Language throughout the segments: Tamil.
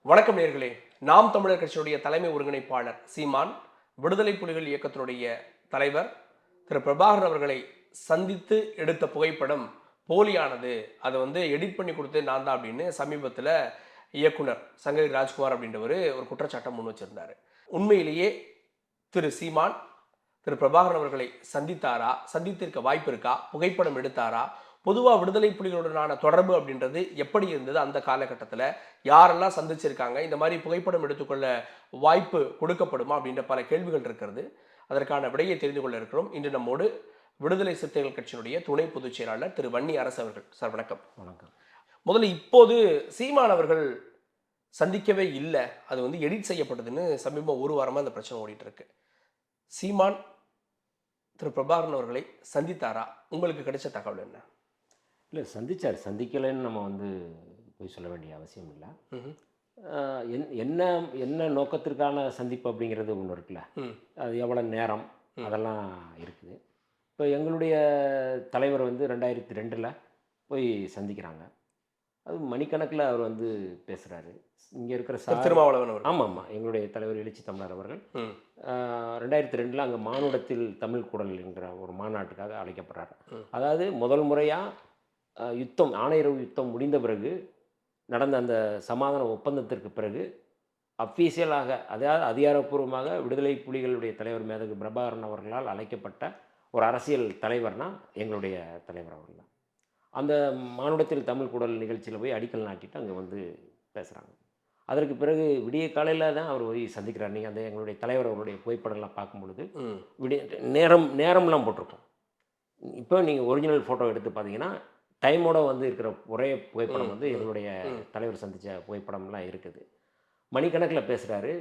வணக்கம் நேர்களே. நாம் தமிழர் கட்சியுடைய தலைமை ஒருங்கிணைப்பாளர் சீமான், விடுதலை புலிகள் இயக்கத்தினுடைய தலைவர் திரு பிரபாகர் அவர்களை சந்தித்து எடுத்த புகைப்படம் போலியானது, அதை எடிட் பண்ணி கொடுத்து நான் தான் அப்படின்னு சமீபத்தில் இயக்குனர் சங்கரி ராஜ்குமார் அப்படின்றவர் ஒரு குற்றச்சாட்டம் முன் வச்சிருந்தாரு. உண்மையிலேயே திரு சீமான் திரு பிரபாகர் அவர்களை சந்தித்தாரா, சந்தித்திருக்க வாய்ப்பு இருக்கா, புகைப்படம் எடுத்தாரா, பொதுவாக விடுதலை புலிகளுடனான தொடர்பு அப்படின்றது எப்படி இருந்தது, அந்த காலகட்டத்தில் யாரெல்லாம் சந்திச்சிருக்காங்க, இந்த மாதிரி புகைப்படம் எடுத்துக்கொள்ள வாய்ப்பு கொடுக்கப்படுமா அப்படின்ற பல கேள்விகள் இருக்கிறது. அதற்கான விடையை தெரிந்து கொள்ள இருக்கிறோம். இன்று நம்மோடு விடுதலை சிறுத்தைகள் கட்சியினுடைய துணை பொதுச் செயலாளர் திரு வன்னி அரசு அவர்கள். சார் வணக்கம். வணக்கம். முதல்ல இப்போது சீமான் அவர்கள் சந்திக்கவே இல்லை, அது எடிட் செய்யப்பட்டதுன்னு சமீபம் ஒரு வாரமாக அந்த பிரச்சனை ஓடிட்டு இருக்கு. சீமான் திரு பிரபாகரன் அவர்களை சந்தித்தாரா? உங்களுக்கு கிடைச்ச தகவல் என்ன? இல்லை, சந்தித்தார். சந்திக்கலைன்னு நம்ம போய் சொல்ல வேண்டிய அவசியம் இல்லை. என்ன என்ன நோக்கத்திற்கான சந்திப்பு அப்படிங்கிறது ஒன்று இருக்குல்ல, அது எவ்வளோ நேரம் அதெல்லாம் இருக்குது. இப்போ எங்களுடைய தலைவர் 2002 போய் சந்திக்கிறாங்க. அது மணிக்கணக்கில் அவர் பேசுகிறாரு. இங்கே இருக்கிற திருமாவளவன் அவர். ஆமாம், எங்களுடைய தலைவர் எழுச்சி தமிழர் அவர்கள் 2002 அங்கே மானுடத்தில் தமிழ் குரல் என்கிற ஒரு மாநாட்டுக்காக அழைக்கப்படுறாரு. அதாவது முதல் முறையாக யுத்தம், ஆணையரவு யுத்தம் முடிந்த பிறகு நடந்த அந்த சமாதான ஒப்பந்தத்திற்கு பிறகு அஃபீஷியலாக, அதாவது அதிகாரப்பூர்வமாக விடுதலை புலிகளுடைய தலைவர் மேதகு பிரபாகரன் அவர்களால் அழைக்கப்பட்ட ஒரு அரசியல் தலைவர்னா எங்களுடைய தலைவர் அவர்கள் தான். அந்த மானுடத்தில் தமிழ் குரல் நிகழ்ச்சியில் போய் அடிக்கல் நாட்டிட்டு அங்கே பேசுகிறாங்க. அதற்கு பிறகு விடிய காலையில் தான் அவர் போய் சந்திக்கிறார். நீங்கள் அந்த எங்களுடைய தலைவர் அவருடைய புகைப்படம்லாம் பார்க்கும் பொழுது விடிய நேரம்லாம் போட்டிருக்கோம். இப்போ நீங்கள் ஒரிஜினல் ஃபோட்டோ எடுத்து பார்த்தீங்கன்னா டைமோட இருக்கிற ஒரே புகைப்படம் எங்களுடைய தலைவர் சந்தித்த புகைப்படம்லாம் இருக்குது. மணிக்கணக்கில் பேசுகிறாரு.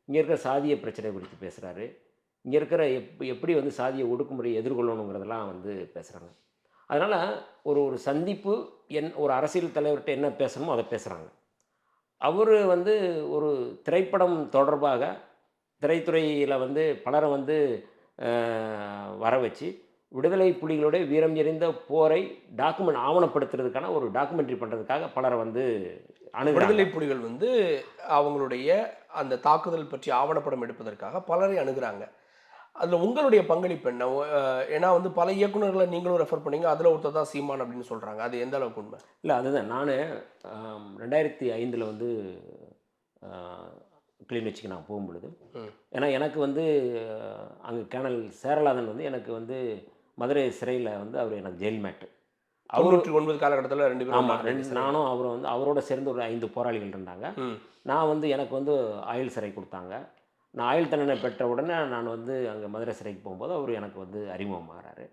இங்கே இருக்கிற சாதிய பிரச்சனை குறித்து பேசுகிறாரு. இங்கே இருக்கிற எப்படி சாதிய ஒடுக்குமுறை எதிர்கொள்ளணுங்கிறதெல்லாம் பேசுகிறாங்க. அதனால் ஒரு சந்திப்பு ஒரு அரசியல் தலைவர்கிட்ட என்ன பேசணுமோ அதை பேசுகிறாங்க. அவர் ஒரு திரைப்படம் தொடர்பாக திரைத்துறையில் பலரை வர வச்சு விடுதலை புலிகளுடைய வீரம் எறிந்த போரை ஆவணப்படுத்துறதுக்கான ஒரு டாக்குமெண்ட்ரி பண்ணுறதுக்காக பலரை விடுதலை புலிகள் அவங்களுடைய அந்த தாக்குதல் பற்றி ஆவணப்படம் எடுப்பதற்காக பலரை அணுகிறாங்க. அதில் உங்களுடைய பங்களிப்பு என்ன? ஏன்னா பல இயக்குநர்களை நீங்களும் ரெஃபர் பண்ணீங்க, அதில் ஒருத்தர் தான் சீமான் அப்படின்னு சொல்கிறாங்க. அது எந்த அளவுக்கு உண்மை? இல்லை, அதுதான். நான் 2005 கிளிநொச்சிக்கு நான் போகும்பொழுது, ஏன்னா எனக்கு அங்கே கேர்னல் சேரலாதன் எனக்கு மதுரை சிறையில் அவர் எனக்கு ஜெயில்மேட்டு. 99 காலகட்டத்தில் 2 பேரும். ஆமாம், நானும் அவரும் அவரோட சேர்ந்து ஒரு 5 போராளிகள் இருந்தாங்க. நான் எனக்கு ஆயுள் சிறை கொடுத்தாங்க. நான் ஆயுள் தண்டனை பெற்ற உடனே நான் அங்கே மதுரை சிறைக்கு போகும்போது அவர் எனக்கு அறிமுகமாகறாரு.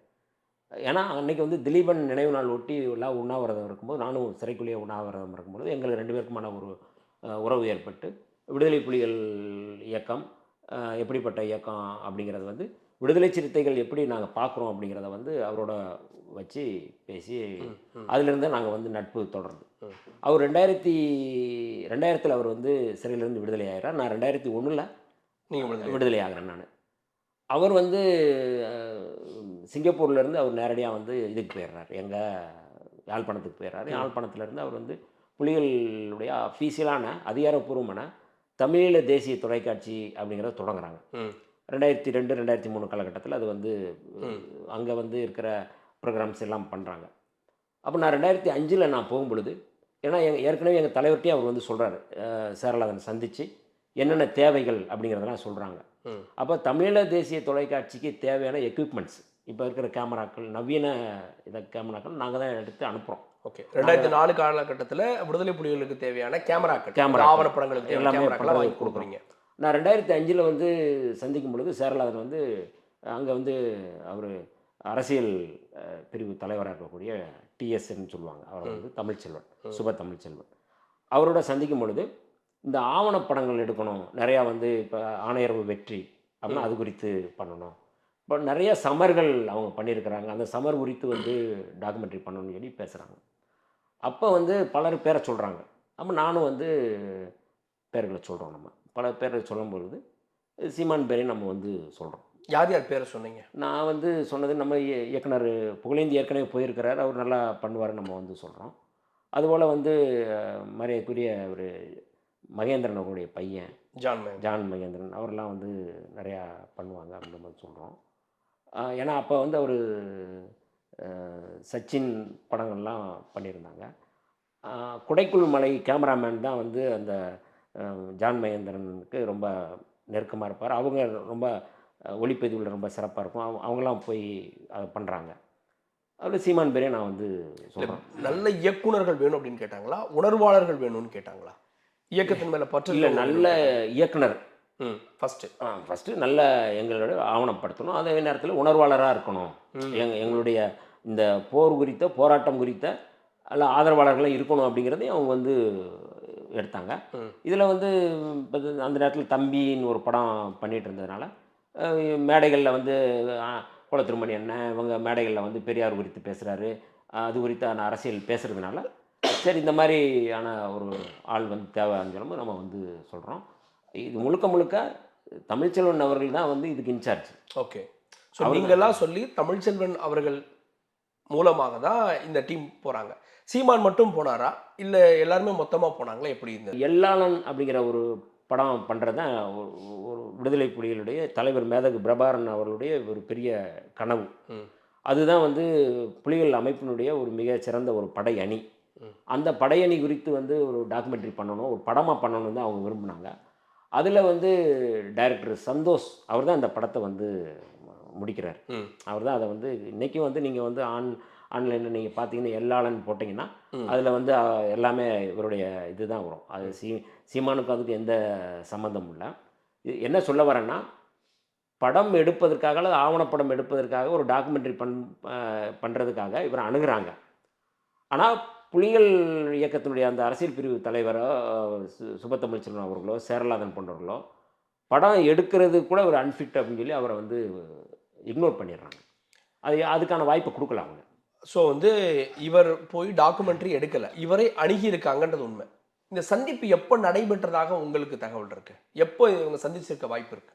ஏன்னா அன்றைக்கி திலீபன் நினைவு நாள் ஒட்டி எல்லாம் உண்ணாவிரதம் இருக்கும்போது, நானும் சிறைக்குள்ளேயே உண்ணாவிரதம் இருக்கும்போது எங்களுக்கு 2 பேருக்குமான ஒரு உறவு ஏற்பட்டு, விடுதலை புலிகள் இயக்கம் எப்படிப்பட்ட இயக்கம் அப்படிங்கிறது விடுதலை சிறுத்தைகள் எப்படி நாங்கள் பார்க்குறோம் அப்படிங்கிறத அவரோட வச்சு பேசி அதிலிருந்து நாங்கள் நட்பு தொடர்ந்து. அவர் 2000 அவர் சிறையிலேருந்து விடுதலை ஆகிறார். நான் 2001 நீங்கள் விடுதலை ஆகிறேன். நான் அவர் சிங்கப்பூர்லேருந்து அவர் நேரடியாக இதுக்கு போயிடுறார், எங்கள் யாழ்ப்பாணத்துக்கு போயிடுறாரு. யாழ்ப்பாணத்துலேருந்து அவர் புலிகளுடைய அஃபீஷியலான அதிகாரப்பூர்வமான தமிழீழ தேசிய தொலைக்காட்சி அப்படிங்கிறத தொடங்குறாங்க. 2002 2003 காலகட்டத்தில் அது அங்கே இருக்கிற ப்ரோக்ராம்ஸ் எல்லாம் பண்ணுறாங்க. அப்போ நான் 2005 நான் போகும்பொழுது, ஏன்னா ஏற்கனவே எங்கள் தலைவர்கிட்டே அவர் சொல்கிறாரு, சேரலாதன் சந்தித்து என்னென்ன தேவைகள் அப்படிங்கிறதெல்லாம் சொல்கிறாங்க. அப்போ தமிழீழ தேசிய தொலைக்காட்சிக்கு தேவையான எக்யூப்மெண்ட்ஸ், இப்போ இருக்கிற கேமராக்கள், நவீன கேமராக்கள் நாங்கள் தான் எடுத்து அனுப்புகிறோம். ஓகே. 2004 காலகட்டத்தில் விடுதலை புலிகளுக்கு தேவையான கேமரா ஆவணப்படங்களுக்கு எல்லாமே வாங்கி கொடுக்குறீங்க. நான் 2005 சந்திக்கும் பொழுது சேரலாதன் அங்கே அவர் அரசியல் பிரிவு தலைவராக இருக்கக்கூடிய டிஎஸ்ன்னு சொல்லுவாங்க, அவர் தமிழ்ச்செல்வன், சுப தமிழ்ச்செல்வன். அவரோட சந்திக்கும் பொழுது இந்த ஆவணப்படங்கள் எடுக்கணும், நிறையா இப்போ ஆணையரவு வெற்றி அப்படின்னா அது குறித்து பண்ணணும், இப்போ நிறைய சமர்கள் அவங்க பண்ணியிருக்கிறாங்க, அந்த சமர் குறித்து டாக்குமெண்ட்ரி பண்ணணும்னு சொல்லி பேசுகிறாங்க. அப்போ பலர் பேரை சொல்கிறாங்க. அப்போ நானும் பேர்களை சொல்கிறோம். நம்ம பல பேரை சொல்லும்பொழுது சீமான் பேரையும் நம்ம சொல்கிறோம். யார் யார் பேரை சொன்னீங்க? நான் சொன்னது நம்ம இயக்குனர் புகழேந்தி ஏற்கனவே போயிருக்கிறார், அவர் நல்லா பண்ணுவார் நம்ம சொல்கிறோம். அதுபோல் மரியாதைக்குரிய ஒரு மகேந்திரன் அவருடைய பையன் ஜான் மகேந்திரன். ஜான் மகேந்திரன் அவரெல்லாம் வந்து நிறையா பண்ணுவாங்க அப்படின்ற மாதிரி சொல்கிறோம். ஏன்னா அப்போ வந்து அவர் சச்சின் படங்கள்லாம் பண்ணியிருந்தாங்க. குடைக்குள் மலை கேமராமேன் தான் வந்து அந்த ஜான் மகேந்திரனுக்கு ரொம்ப நெருக்கமாக இருப்பார். அவங்க ரொம்ப ஒளிப்பதிவில் ரொம்ப சிறப்பாக இருக்கும். அவங்களாம் போய் அதை பண்ணுறாங்க. அதில் சீமான் பேரே நான் வந்து சொல்கிறேன். நல்ல இயக்குனர்கள் வேணும் அப்படின்னு கேட்டாங்களா, உணர்வாளர்கள் வேணும்னு கேட்டாங்களா? இயக்கத்தின் மேல பற்று இல்லை, நல்ல இயக்குனர் ஃபர்ஸ்ட் நல்ல எங்களோட ஆவணப்படுத்தணும். அதே நேரத்தில் உணர்வாளராக இருக்கணும். எங்களுடைய இந்த போர் குறித்த போராட்டம் குறித்த அல்ல ஆதரவாளர்களும் இருக்கணும் அப்படிங்கிறதையும் அவங்க வந்து எடுத்தாங்க. இதில் வந்து அந்த நேரத்தில் தம்பின்னு ஒரு படம் பண்ணிகிட்டு இருந்ததுனால மேடைகளில் வந்து குளத்திருமணி அண்ணன் இவங்க மேடைகளில் வந்து பெரியார் குறித்து பேசுகிறாரு, அது குறித்தான அரசியல் பேசுகிறதுனால சரி இந்த மாதிரியான ஒரு ஆள் வந்து தேவைன்னு சொல்லும்போது நம்ம வந்து சொல்கிறோம். இது முழுக்க முழுக்க தமிழ்ச்செல்வன் அவர்கள் தான் வந்து இதுக்கு இன்சார்ஜ். ஓகே. ஸோ நீங்களாம் சொல்லி தமிழ்ச்செல்வன் அவர்கள் மூலமாக தான் இந்த டீம் போகிறாங்க. சீமான் மட்டும் போனாரா இல்லை எல்லாருமே மொத்தமாக போனாங்களா? எப்படி இருந்தது? எல்லாளன் அப்படிங்கிற ஒரு படம் பண்ணுறது தான் ஒரு விடுதலை புலிகளுடைய தலைவர் மேதகு பிரபாகரன் அவர்களுடைய ஒரு பெரிய கனவு. அதுதான் வந்து புலிகள் அமைப்பினுடைய ஒரு மிக சிறந்த ஒரு படை அணி. அந்த படையணி குறித்து வந்து ஒரு டாக்குமெண்ட்ரி பண்ணணும், ஒரு படமாக பண்ணணும் தான் அவங்க விரும்பினாங்க. அதில் வந்து டைரக்டர் சந்தோஷ் அவர் தான் அந்த படத்தை வந்து முடிக்கிறார். அவர் தான் அதை வந்து இன்றைக்கும் வந்து நீங்கள் வந்து ஆன்லைனில் நீங்கள் பார்த்தீங்கன்னா எல்லாளன் போட்டிங்கன்னா அதில் வந்து எல்லாமே இவருடைய இது தான் வரும். அது சீமானுக்கு அதுக்கு எந்த சம்மந்தமும் இல்லை. இது என்ன சொல்ல வரேன்னா, படம் எடுப்பதற்காக அல்லது ஆவணப்படம் எடுப்பதற்காக ஒரு டாக்குமெண்ட்ரி பண்ணுறதுக்காக இவரை அணுகுறாங்க. ஆனால் புலிகள் இயக்கத்தினுடைய அந்த அரசியல் பிரிவு தலைவரோ சுபத்தமிழ்ச்செல்வன் அவர்களோ சேரலாதன் போன்றவர்களோ படம் எடுக்கிறது கூட ஒரு அன்ஃபிட் அப்படின்னு சொல்லி அவரை வந்து இக்னோர் பண்ணிடுறாங்க. அதுக்கான வாய்ப்பை கொடுக்கல அவங்க. ஸோ வந்து இவர் போய் டாக்குமெண்ட்ரி எடுக்கலை, இவரை அணுகி இருக்காங்கன்றது உண்மை. இந்த சந்திப்பு எப்போ நடைபெற்றதாக உங்களுக்கு தகவல் இருக்கு? எப்போ இவங்க சந்திச்சிருக்க வாய்ப்பு இருக்கு?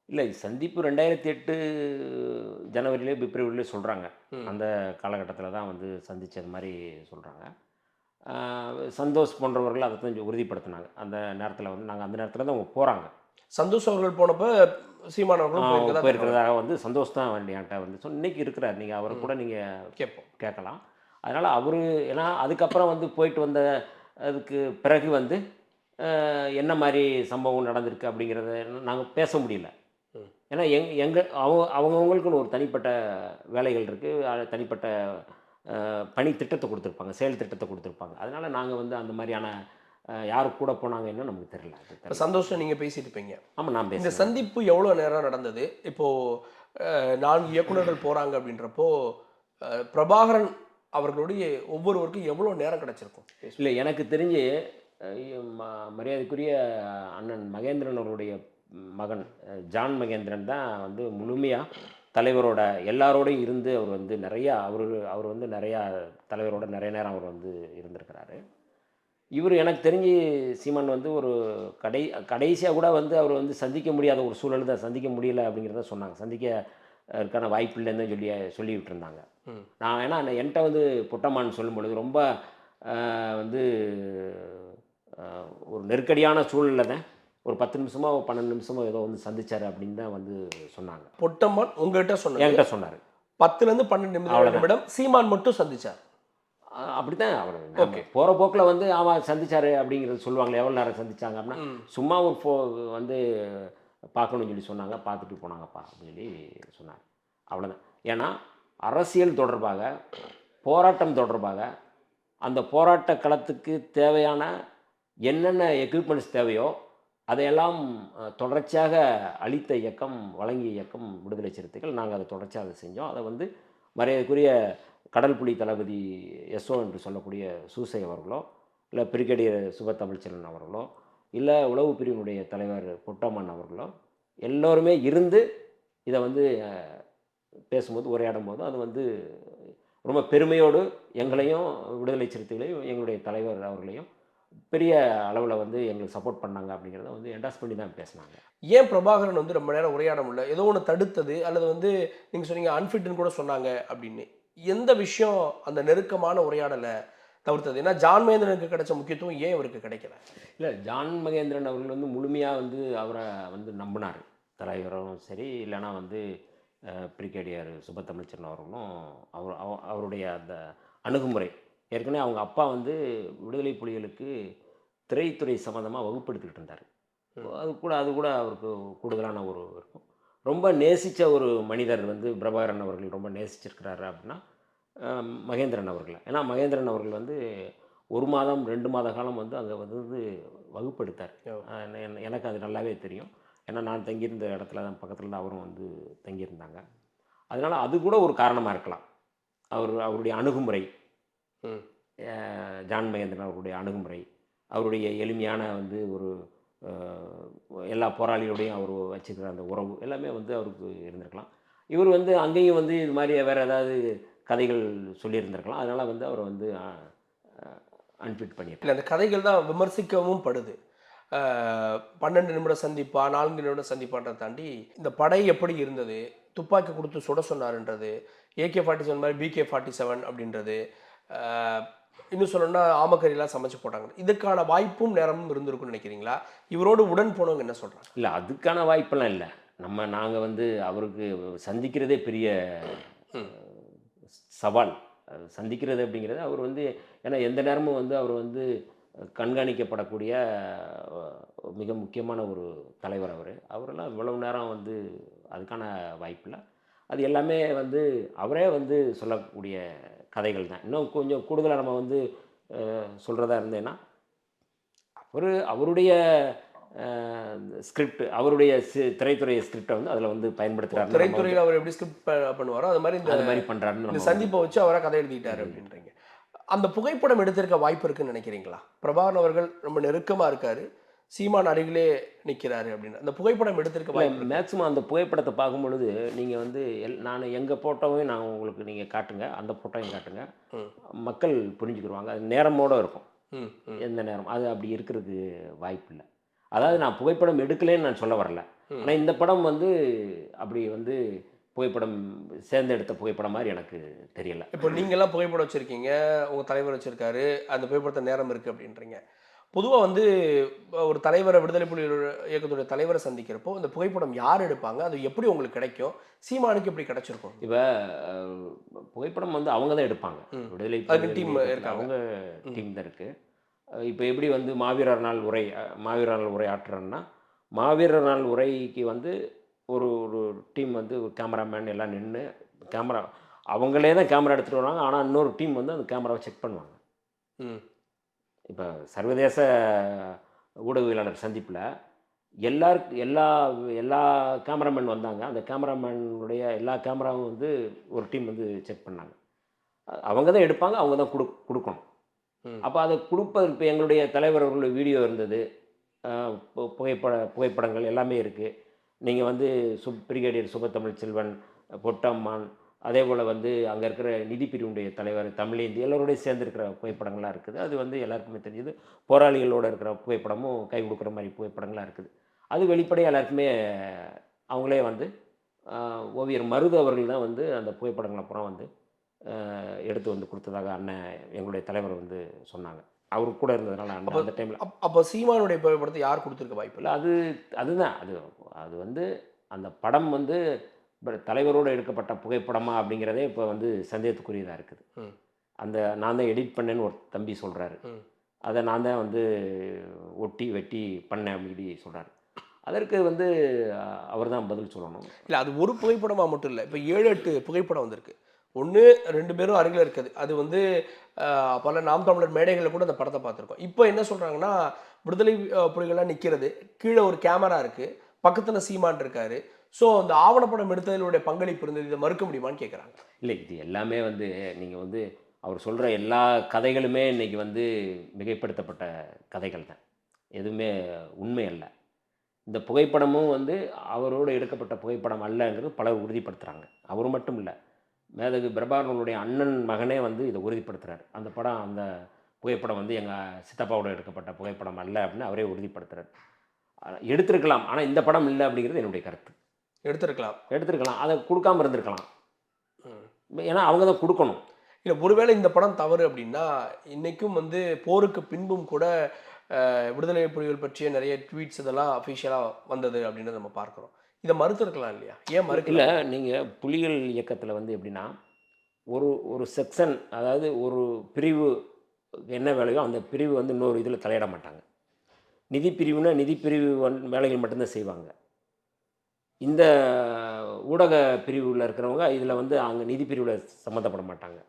இல்லை, சந்திப்பு 2008 ஜனவரியிலே பிப்ரவரியிலே சொல்கிறாங்க. அந்த காலகட்டத்தில் தான் வந்து சந்தித்தது மாதிரி சொல்கிறாங்க. சந்தோஷ் போன்றவர்கள் அதை தான் உறுதிப்படுத்தினாங்க. அந்த நேரத்தில் வந்து நாங்கள் அந்த நேரத்தில் தான் அவங்க போகிறாங்க. சந்தோஷ் அவர்கள் போனப்போ சீமான் அவர்களும் போயிருக்கிறதாக வந்து சந்தோஷ் தான் என்கிட்ட வந்து இன்னைக்கு இருக்கிறார். நீங்கள் அவரை கூட நீங்கள் கேட்கலாம். அதனால் அவர் ஏன்னா அதுக்கப்புறம் வந்து போயிட்டு வந்த அதுக்கு பிறகு வந்து என்ன மாதிரி சம்பவம் நடந்திருக்கு அப்படிங்கிறத நாங்கள் பேச முடியல. ஏன்னா அவங்கவுங்களுக்குன்னு ஒரு தனிப்பட்ட வேலைகள் இருக்குது, தனிப்பட்ட பணி திட்டத்தை கொடுத்துருப்பாங்க, செயல் திட்டத்தை கொடுத்துருப்பாங்க. அதனால் நாங்கள் வந்து அந்த மாதிரியான யார் கூட போனாங்கன்னு நமக்கு தெரியல. சந்தோஷம் நீங்கள் பேசிட்டு இருப்பீங்க. ஆமாம், நான் இந்த சந்திப்பு எவ்வளோ நேரம் நடந்தது? இப்போது 4 இயக்குநர்கள் போகிறாங்க அப்படின்றப்போ பிரபாகரன் அவர்களுடைய ஒவ்வொருவருக்கும் எவ்வளோ நேரம் கிடச்சிருக்கும்? இல்லை, எனக்கு தெரிஞ்சு மரியாதைக்குரிய அண்ணன் மகேந்திரன் அவருடைய மகன் ஜான் மகேந்திரன் தான் வந்து முழுமையாக தலைவரோட எல்லாரோடையும் இருந்து அவர் வந்து நிறையா அவர் வந்து நிறையா தலைவரோட நிறைய நேரம் அவர் வந்து இருந்திருக்கிறாரு. இவர் எனக்கு தெரிஞ்சு சீமான் வந்து ஒரு கடைசியாக கூட வந்து அவர் வந்து சந்திக்க முடியாத ஒரு சூழல் தான், சந்திக்க முடியல அப்படிங்கிறத சொன்னாங்க. சந்திக்கிறதுக்கான வாய்ப்பு இல்லைன்னு சொல்லிவிட்டு இருந்தாங்க. நான் ஏன்னா என்கிட்ட வந்து புட்டமான்னு சொல்லும்பொழுது ரொம்ப வந்து ஒரு நெருக்கடியான சூழலில் தான் ஒரு 10 நிமிஷமோ 12 நிமிஷமோ ஏதோ வந்து சந்திச்சார் அப்படின்னு தான் வந்து சொன்னாங்க. பொட்டமான் உங்கள்கிட்ட என்கிட்ட சொன்னார். 10லேருந்து 12 நிமிடம் சீமான் மட்டும் சந்திச்சார். அப்படி தான் அவர் ஓகே போகிற போக்கில் வந்து அவன் சந்திச்சார் அப்படிங்கிறது சொல்லுவாங்களே, எவ்வளோ நேரம் சந்திச்சாங்க அப்படின்னா சும்மா ஒரு வந்து பார்க்கணும்னு சொல்லி சொன்னாங்க, பார்த்துட்டு போனாங்கப்பா அப்படின்னு சொல்லி சொன்னார். அவ்வளோதான். ஏன்னா அரசியல் தொடர்பாக போராட்டம் தொடர்பாக அந்த போராட்ட களத்துக்கு தேவையான என்னென்ன எக்யூப்மெண்ட்ஸ் தேவையோ அதையெல்லாம் தொடர்ச்சியாக அளித்த இயக்கம், வழங்கிய இயக்கம் விடுதலை சிறுத்தைகள். நாங்கள் அதை தொடர்ச்சியாக அதை செஞ்சோம். அதை வந்து மரியாதைக்குரிய கடல் புலி தளபதி எஸ்ஓ என்று சொல்லக்கூடிய சூசை அவர்களோ, இல்லை பிரிகேடியர் சுபத்தமிழ்ச்செல்வன் அவர்களோ, இல்லை உளவு பிரிவினுடைய தலைவர் புட்டம்மன் அவர்களோ எல்லோருமே இருந்து இதை வந்து பேசும்போது உரையாடும் போது அது வந்து ரொம்ப பெருமையோடு எங்களையும் விடுதலை சிறுத்தைகளையும் எங்களுடைய தலைவர் அவர்களையும் பெரிய அளவில் வந்து எங்களுக்கு சப்போர்ட் பண்ணாங்க அப்படிங்கிறத வந்து என்டாஸ் பண்ணி தான் பேசினாங்க. ஏன் பிரபாகரன் வந்து ரொம்ப நேரம் உரையாட முடியல? ஏதோ ஒன்று தடுத்தது அல்லது வந்து நீங்கள் சொன்னீங்க அன்ஃபிட்னு கூட சொன்னாங்க அப்படின்னு. எந்த விஷயம் அந்த நெருக்கமான உரையாடலை தவிர்த்தது. ஏன்னா ஜான் மகேந்திரனுக்கு கிடைச்ச முக்கியத்துவம் ஏன் இவருக்கு கிடைக்கல? இல்லை, ஜான் மகேந்திரன் அவர்கள் வந்து முழுமையாக வந்து அவரை வந்து நம்பினார். தலைவரும் சரி, இல்லைன்னா வந்து பிரிகேடியர் சுபத்தமிழ்ச்சன் அவர்களும் அவருடைய அந்த அணுகுமுறை. ஏற்கனவே அவங்க அப்பா வந்து விடுதலை புலிகளுக்கு திரைத்துறை சம்மந்தமாக வகுப்படுத்திக்கிட்டு இருந்தார். அது கூட அவருக்கு கூடுதலான ஒரு இருக்கும். ரொம்ப நேசித்த ஒரு மனிதர் வந்து பிரபாகரன் அவர்கள் ரொம்ப நேசிச்சிருக்கிறாரு அப்படின்னா மகேந்திரன் அவர்களை. ஏன்னா மகேந்திரன் அவர்கள் வந்து 1 மாதம் 2 மாத காலம் வந்து அங்கே வந்து வகுப்படுத்தார். எனக்கு அது நல்லாவே தெரியும். ஏன்னா நான் தங்கியிருந்த இடத்துல தான் பக்கத்தில் தான் அவரும் வந்து தங்கியிருந்தாங்க. அதனால் அது கூட ஒரு காரணமாக இருக்கலாம். அவருடைய அணுகுமுறை, ஜான் மகேந்திரன் அவருடைய அணுகுமுறை, அவருடைய எளிமையான வந்து ஒரு எல்லா போராளிகளோடையும் அவர் வச்சுக்கிற அந்த உறவு எல்லாமே வந்து அவருக்கு இருந்திருக்கலாம். இவர் வந்து அங்கேயும் வந்து இது மாதிரி வேறு ஏதாவது கதைகள் சொல்லியிருந்திருக்கலாம். அதனால் வந்து அவரை வந்து அன்ஃபிட் பண்ணியிருக்கலாம். அந்த கதைகள் தான் விமர்சிக்கவும் படுது. 12 நிமிட சந்திப்பா, 4 நிமிட சந்திப்பான்றதை தாண்டி இந்த படை எப்படி இருந்தது, துப்பாக்கி கொடுத்து சுட சொன்னாருன்றது, AK-47 மாதிரி BK-47 அப்படின்றது, இன்னும் சொல்லணும்னா ஆமக்கறியெல்லாம் சமைச்சு போட்டாங்க. இதுக்கான வாய்ப்பும் நேரமும் இருந்திருக்குன்னு நினைக்கிறீங்களா? இவரோடு உடன் போனவங்க என்ன சொல்கிறாங்க? இல்லை, அதுக்கான வாய்ப்பெல்லாம் இல்லை. நாங்கள் வந்து அவருக்கு சந்திக்கிறதே பெரிய சவால். சந்திக்கிறது அப்படிங்கிறது அவர் வந்து, ஏன்னா எந்த நேரமும் வந்து அவர் வந்து கண்காணிக்கப்படக்கூடிய மிக முக்கியமான ஒரு தலைவர் அவரெல்லாம் இவ்வளவு நேரம் வந்து அதுக்கான வாய்ப்பில்லை. அது எல்லாமே வந்து அவரே வந்து சொல்லக்கூடிய கதைகள் தான். இன்னும் கொஞ்சம் கூடுதலாக நம்ம வந்து சொல்கிறதா இருந்தேன்னா, அவருடைய ஸ்கிரிப்ட், அவருடைய திரைத்துறை ஸ்கிரிப்டை வந்து அதில் வந்து பயன்படுத்துகிறார். திரைத்துறையில் அவர் எப்படி ஸ்கிரிப்ட் பண்ணுவாரோ அது மாதிரி அது மாதிரி பண்ணுறாருன்னு இந்த சந்திப்பை வச்சு அவராக கதை எழுதிட்டார் அப்படின்றீங்க. அந்த புகைப்படம் எடுத்திருக்க வாய்ப்பு இருக்குன்னு நினைக்கிறீங்களா? பிரபாகரன் அவர்கள் ரொம்ப நெருக்கமாக இருக்காரு, சீமான் அருகிலே நிற்கிறாரு அப்படின்னு அந்த புகைப்படம் எடுத்திருக்க வாய்ப்பு? மேக்ஸிமம் அந்த புகைப்படத்தை பார்க்கும் பொழுது நீங்கள் வந்து நான் எங்கள் ஃபோட்டோவையும் நான் உங்களுக்கு நீங்கள் காட்டுங்க, அந்த ஃபோட்டோவையும் காட்டுங்க, மக்கள் புரிஞ்சுக்கிடுவாங்க. அது நேரமோடு இருக்கும். எந்த நேரம் அது அப்படி இருக்கிறதுக்கு வாய்ப்பு இல்லை. அதாவது நான் புகைப்படம் எடுக்கலேன்னு நான் சொல்ல வரல. ஆனால் இந்த படம் வந்து அப்படி வந்து புகைப்படம் சேர்ந்து எடுத்த புகைப்படம் மாதிரி எனக்கு தெரியல. இப்போ நீங்கள்லாம் புகைப்படம் வச்சுருக்கீங்க, உங்கள் தலைவர் வச்சுருக்காரு, அந்த புகைப்படத்தை நேரம் இருக்குது அப்படின்றீங்க. பொதுவாக வந்து ஒரு தலைவரை, விடுதலை புலி இயக்கத்துடைய தலைவரை சந்திக்கிறப்போ இந்த புகைப்படம் யார் எடுப்பாங்க? அது எப்படி உங்களுக்கு கிடைக்கும்? சீமானுக்கு எப்படி கிடைச்சிருக்கும்? இப்போ புகைப்படம் வந்து அவங்க தான் எடுப்பாங்க. விடுதலை டீம் இருக்காங்க, அவங்க டீம் தான் இருக்குது. இப்போ எப்படி வந்து மாவீரர் நாள் உரை ஆற்றுறேன்னா, மாவீரர் நாள் உரைக்கு வந்து ஒரு டீம் வந்து ஒரு கேமராமேன் எல்லாம் நின்று அவங்களே தான் கேமரா எடுத்துகிட்டு வருவாங்க. ஆனால் இன்னொரு டீம் வந்து அந்த கேமராவை செக் பண்ணுவாங்க. இப்போ சர்வதேச ஊடகவியலாளர் சந்திப்பில் எல்லா கேமராமேன் வந்தாங்க. அந்த கேமராமேனுடைய எல்லா கேமராவும் வந்து ஒரு டீம் வந்து செக் பண்ணாங்க. அவங்க தான் எடுப்பாங்க, அவங்க தான் கொடுக்கணும். அப்போ அதை கொடுப்பதற்கு இப்போ எங்களுடைய தலைவர் அவர்களுடைய வீடியோ இருந்தது, புகைப்படங்கள் எல்லாமே இருக்குது. நீங்கள் வந்து பிரிகேடியர் சுபத்தமிழ்ச்செல்வன், பொட்டம்மான், அதே போல் வந்து அங்கே இருக்கிற நிதி பிரிவுடைய தலைவர் தமிழேந்தி எல்லோருடைய சேர்ந்துருக்கிற புகைப்படங்கள்லாம் இருக்குது. அது வந்து எல்லாருக்குமே தெரியுது. போராளிகளோடு இருக்கிற புகைப்படமும் கை கொடுக்குற மாதிரி புகைப்படங்கள்லாம் இருக்குது. அது வெளிப்படையாக எல்லாருக்குமே அவங்களே வந்து ஓவியர் மருது அவர்கள் தான் வந்து அந்த புகைப்படங்களை அப்புறம் வந்து எடுத்து வந்து கொடுத்ததாக அண்ணன் எங்களுடைய தலைவர் வந்து சொன்னாங்க. அவரு கூட இருந்ததுனால அந்த டைமில். அப்போ சீமானுடைய புகைப்படத்தை யார் கொடுத்துருக்க வாய்ப்பு இல்லை? அதுதான் அது வந்து அந்த படம் வந்து தலைவரோடு எடுக்கப்பட்ட புகைப்படமா அப்படிங்கிறதே இப்போ வந்து சந்தேகத்துக்குரியதாக இருக்குது. அந்த நான் தான் எடிட் பண்ணேன்னு ஒரு தம்பி சொல்கிறாரு. அதை நான் தான் வந்து ஒட்டி வெட்டி பண்ணேன் அப்படி சொல்கிறாரு. அதற்கு வந்து அவர் தான் பதில் சொல்லணும். இல்லை, அது ஒரு புகைப்படமாக மட்டும் இல்லை, இப்போ 7-8 புகைப்படம் வந்திருக்கு. 1 2 பேரும் அருகில் இருக்குது. அது வந்து பல நாம் தமிழர் மேடைகளில் கூட அந்த படத்தை பார்த்துருக்கோம். இப்போ என்ன சொல்கிறாங்கன்னா, விடுதலை புலிகள்லாம் நிற்கிறது, கீழே ஒரு கேமரா இருக்குது, பக்கத்தில் சீமான் இருக்காரு. ஸோ அந்த ஆவணப்படம் எடுத்ததிலுடைய பங்களிப்பு இருந்தது, இதை மறுக்க முடியுமான்னு கேட்குறாங்க. இல்லை, இது எல்லாமே வந்து நீங்கள் வந்து அவர் சொல்கிற எல்லா கதைகளுமே இன்றைக்கி வந்து மிகைப்படுத்தப்பட்ட கதைகள் தான், எதுவுமே உண்மை அல்ல. இந்த புகைப்படமும் வந்து அவரோடு எடுக்கப்பட்ட புகைப்படம் அல்லங்கிறது பலர் உறுதிப்படுத்துகிறாங்க. அவர் மட்டும் இல்லை, மேதகு பிரபாகரனுடைய அண்ணன் மகனே வந்து இதை உறுதிப்படுத்துகிறார். அந்த புகைப்படம் வந்து எங்கள் சித்தப்பாவோட எடுக்கப்பட்ட புகைப்படம் அல்ல அப்படின்னு அவரே உறுதிப்படுத்துகிறார். எடுத்திருக்கலாம், ஆனால் இந்த படம் இல்லை அப்படிங்கிறது என்னுடைய கருத்து. எடுத்திருக்கலாம், அதை கொடுக்காமல் இருந்திருக்கலாம். ஏன்னா அவங்க தான் கொடுக்கணும். இல்ல ஒருவேளை இந்த படம் தவறு அப்படின்னா இன்னைக்கும் வந்து போருக்கு பின்பும் கூட விடுதலை புலிகள் பற்றிய நிறைய ட்வீட்ஸ் இதெல்லாம் அஃபிஷியலாக வந்தது அப்படின்றத நம்ம பார்க்குறோம். இதை மறுத்திருக்கலாம் இல்லையா? ஏன் மறுக்கல இல்லை, அவங்க? நீங்கள் புலிகள் இயக்கத்தில் வந்து எப்படின்னா, ஒரு ஒரு செக்ஷன், அதாவது ஒரு பிரிவு என்ன வேலையோ அந்த பிரிவு வந்து இன்னொரு இதில் தலையிட மாட்டாங்க. நிதி பிரிவுனா நிதி பிரிவு வேலைகள் மட்டும்தான் செய்வாங்க. இந்த ஊடக பிரிவுல இருக்கிறவங்க இதில் வந்து அங்கே நிதி பிரிவில் சம்மந்தப்பட மாட்டாங்க.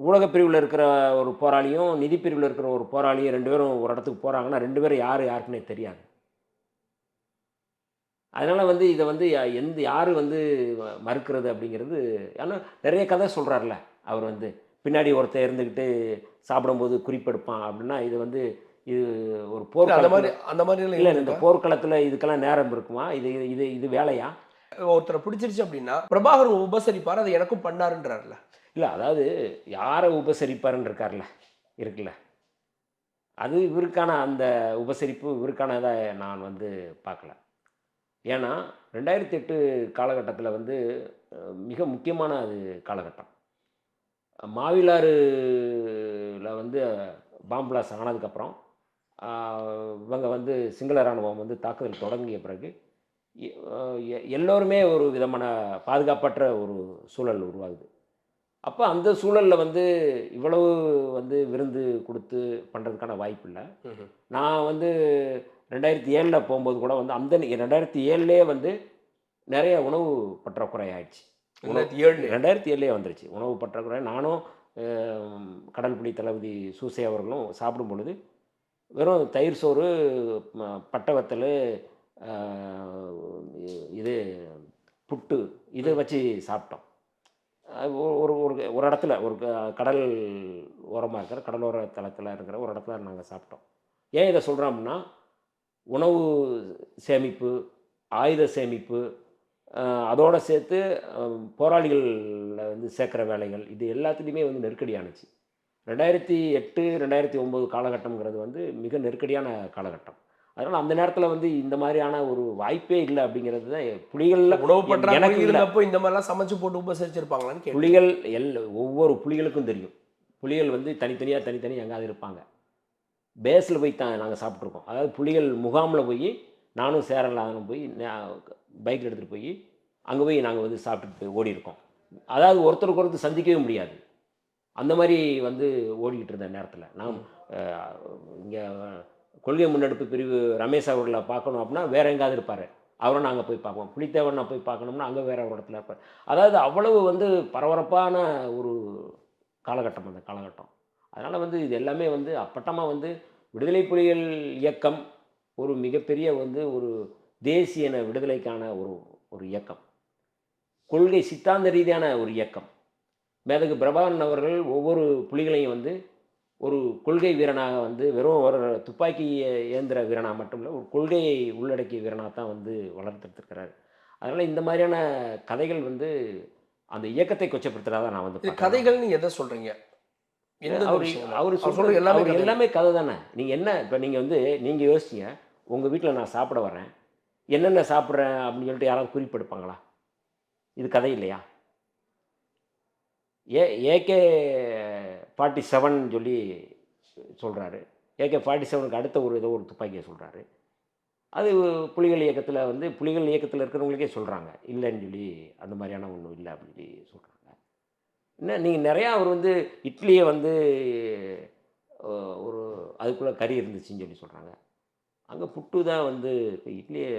ஊடக பிரிவுல இருக்கிற ஒரு போராளியும், நிதி பிரிவுல இருக்கிற ஒரு போராளியும் 2 பேரும் ஒரு இடத்துக்கு போறாங்கன்னா, 2 பேரும் யாருக்குன்னே தெரியாது. அதனால வந்து இத வந்து யாரு வந்து மறுக்கிறது அப்படிங்கிறது, ஆனா நெறைய கதை சொல்றார்ல. அவர் வந்து பின்னாடி ஒருத்தன் இருந்துகிட்டு சாப்பிடும்போது குறிப்பெடுப்பான் அப்படின்னா, இது வந்து இது ஒரு இல்ல அந்த போர்க்களத்தில மாதிரி அந்த மாதிரிலாம் இல்ல இந்த இருந்திருக்கா? போர்க்களத்தில இதுக்கெல்லாம் நேரம் இருக்குமா? இது இது இது வேலையா? ஒருத்தரை பிடிச்சிருச்சு அப்படின்னா பிரபாகரன் உபசரிப்பார், அதை எனக்கும் பண்ணாருன்றார்ல. இல்ல அதாவது யார உபசரிப்பாருன்னு இருக்கார்ல, இருக்குல்ல. அது இவருக்கான அந்த உபசரிப்பு இவருக்கானதா நான் வந்து பார்க்கல. ஏன்னா 2008 காலகட்டத்தில வந்து மிக முக்கியமான அது காலகட்டம். மாவிலாறுல வந்து பாம் பிளாஸ்ட் ஆனதுக்கப்புறம், ஆ இவங்க வந்து சிங்கள ராணுவம் வந்து தாக்குதல் தொடங்கிய பிறகு, எ அ எல்லோருமே ஒரு விதமான பாதுகாப்பற்ற ஒரு சூழல் உருவாகுது. அப்ப அந்த சூழல்ல வந்து இவ்வளவு வந்து விருந்து குடுத்து பண்றதுக்கான வாய்ப்பு இல்ல. ம்ஹ்ம். நான் வந்து 2007ல போம்போது கூட வந்து 2007லயே வந்து நெறைய உணவு பற்றாக்குறை ஆயிடுச்சு. உணவு 2007லயே. 2007லயே வந்துருச்சு. உணவு பற்றாக்குறை. நானும் அ கடல் புலி தளபதி சூசை அவர்களும் சாப்பிடும் பொழுது, வெறும் தயிர் சோறு, பட்டை வத்தலு, அ இது புட்டு இத ம். வச்சு சாப்பிட்டோம். ஒரு ஒரு ஒரு இடத்துல ஒரு கடல் ஓரமா இருக்கிற கடலோர தளத்தில இருக்கிற ஒரு இடத்துல நாங்க சாப்பிட்டோம். ஏன் இத சொல்றோம் அப்டின்னா, உணவு சேமிப்பு, ஆயுத சேமிப்பு, அ அதோட சேர்த்து அ போராளிகள்ல வந்து சேர்க்கிற வேலைகள், இது எல்லாத்துலயுமே வந்து நெருக்கடியானுச்சு. 2008, 2009 காலகட்டம்ங்கிறது வந்து மிக நெருக்கடியான காலகட்டம். அதனால அந்த நேரத்தில வந்து இந்த மாரியான ஒரு வாய்ப்பே இல்ல அப்படிங்கிறது தான் புலிகள்ல உணவு பற்றாக்குறை எனக்கு இல்ல. இருந்தப்போ இந்த மாதிரிலாம் சமைச்சு போட்டு உபசரிச்சிருப்பாங்களான்னு கேட்கிறேன். புலிகள் ஒவ்வொரு புலிகளுக்கும் தெரியும். புலிகள் வந்து தனித்தனியா, தனித்தனியா எங்கேயாவது இருப்பாங்க. பேஸ்ல போய் தான் நாங்க சாப்பிட்டுருக்கோம். அதாவது புலிகள் முகாம்ல போயி, நானும் சேரலாதனும் போய் பைக்ல எடுத்துட்டு போயி, அங்க போய் நாங்க வந்து சாப்பிட்டுட்டு ஓடியிருக்கோம். அதாவது ஒருத்தருக்கு ஒருத்தர் சந்திக்கவே முடியாது. அந்த மாரி வந்து ஓடிக்கிட்டு இருந்த நேரத்தில, நான் ம். அ இங்க கொள்கை முன்னெடுப்பு பிரிவு ரமேஷ் அவர்கள பார்க்கணும் அப்டின்னா, வேற எங்கேயாவது இருப்பாரு. அவர நாங்க போய் பார்ப்போம். புலித்தேவன போய் பார்க்கணும்னா, அங்க வேற ஒரு இடத்துல இருப்பாரு. அதாவது அவ்வளவு வந்து பரபரப்பான ஒரு காலகட்டம் அந்த காலகட்டம். அதனால வந்து இது எல்லாமே வந்து அப்பட்டமா வந்து விடுதலை புலிகள் இயக்கம் ஒரு மிகப்பெரிய வந்து ஒரு தேசிய இன விடுதலைக்கான ஒரு ஒரு இயக்கம். கொள்கை சித்தாந்த ரீதியான ஒரு இயக்கம். மேதகு பிரபாகரன் அவர்கள் ஒவ்வொரு புலிகளையும் வந்து ஒரு கொள்கை வீரனாக வந்து வெறும் ஒரு துப்பாக்கி ஏந்திர வீரனா மட்டும் இல்ல, ஒரு கொள்கையை உள்ளடக்கிய வீரனா தான் வந்து வளர்த்தெடுத்திருக்கிறாரு. அதனால இந்த மாதிரியான கதைகள் வந்து அந்த இயக்கத்தை கொச்சைப்படுத்துறதா நான் வந்து இது பார்க்குறேன் நானு. கதைகள்னு எத சொல்றீங்க? எந்தெந்த அவரு விஷயங்கள? அவரு அவர் சொல்றது சொல்ற எல்லாமே அவரு கதைகள். எல்லாமே கதை தானே. நீங்க என்ன இப்ப நீங்க வந்து நீங்க யோசிச்சீங்க. உங்க வீட்ல நான் சாப்பிட வர்றேன். என்னென்ன சாப்பிடுறேன் அப்படின்னு சொல்லிட்டு யாராவது குறிப்பெடுப்பாங்களா? இது கதை இல்லையா? ஏகே 47 சொல்லி சொல்றாரு. ஏகே 47க்கு அடுத்த ஒரு ஏதோ ஒரு துப்பாக்கிய சொல்றாரு. அது புலிகள் இயக்கத்தில வந்து புலிகள் இயக்கத்தில இருக்கிறவங்களுக்கே சொல்றாங்க. இல்லன்னு சொல்லி அந்த மாரியான ஒண்ணும் இல்ல அப்படின்னு சொல்லி சொல்றாங்க. என்ன நீங்க நெறையா அவர் வந்து இட்லிய வந்து அ ஒரு அதுக்குள்ள கறி இருந்துச்சுன்னு சொல்லி சொல்றாங்க. அங்க புட்டு தான் வந்து இட்லியே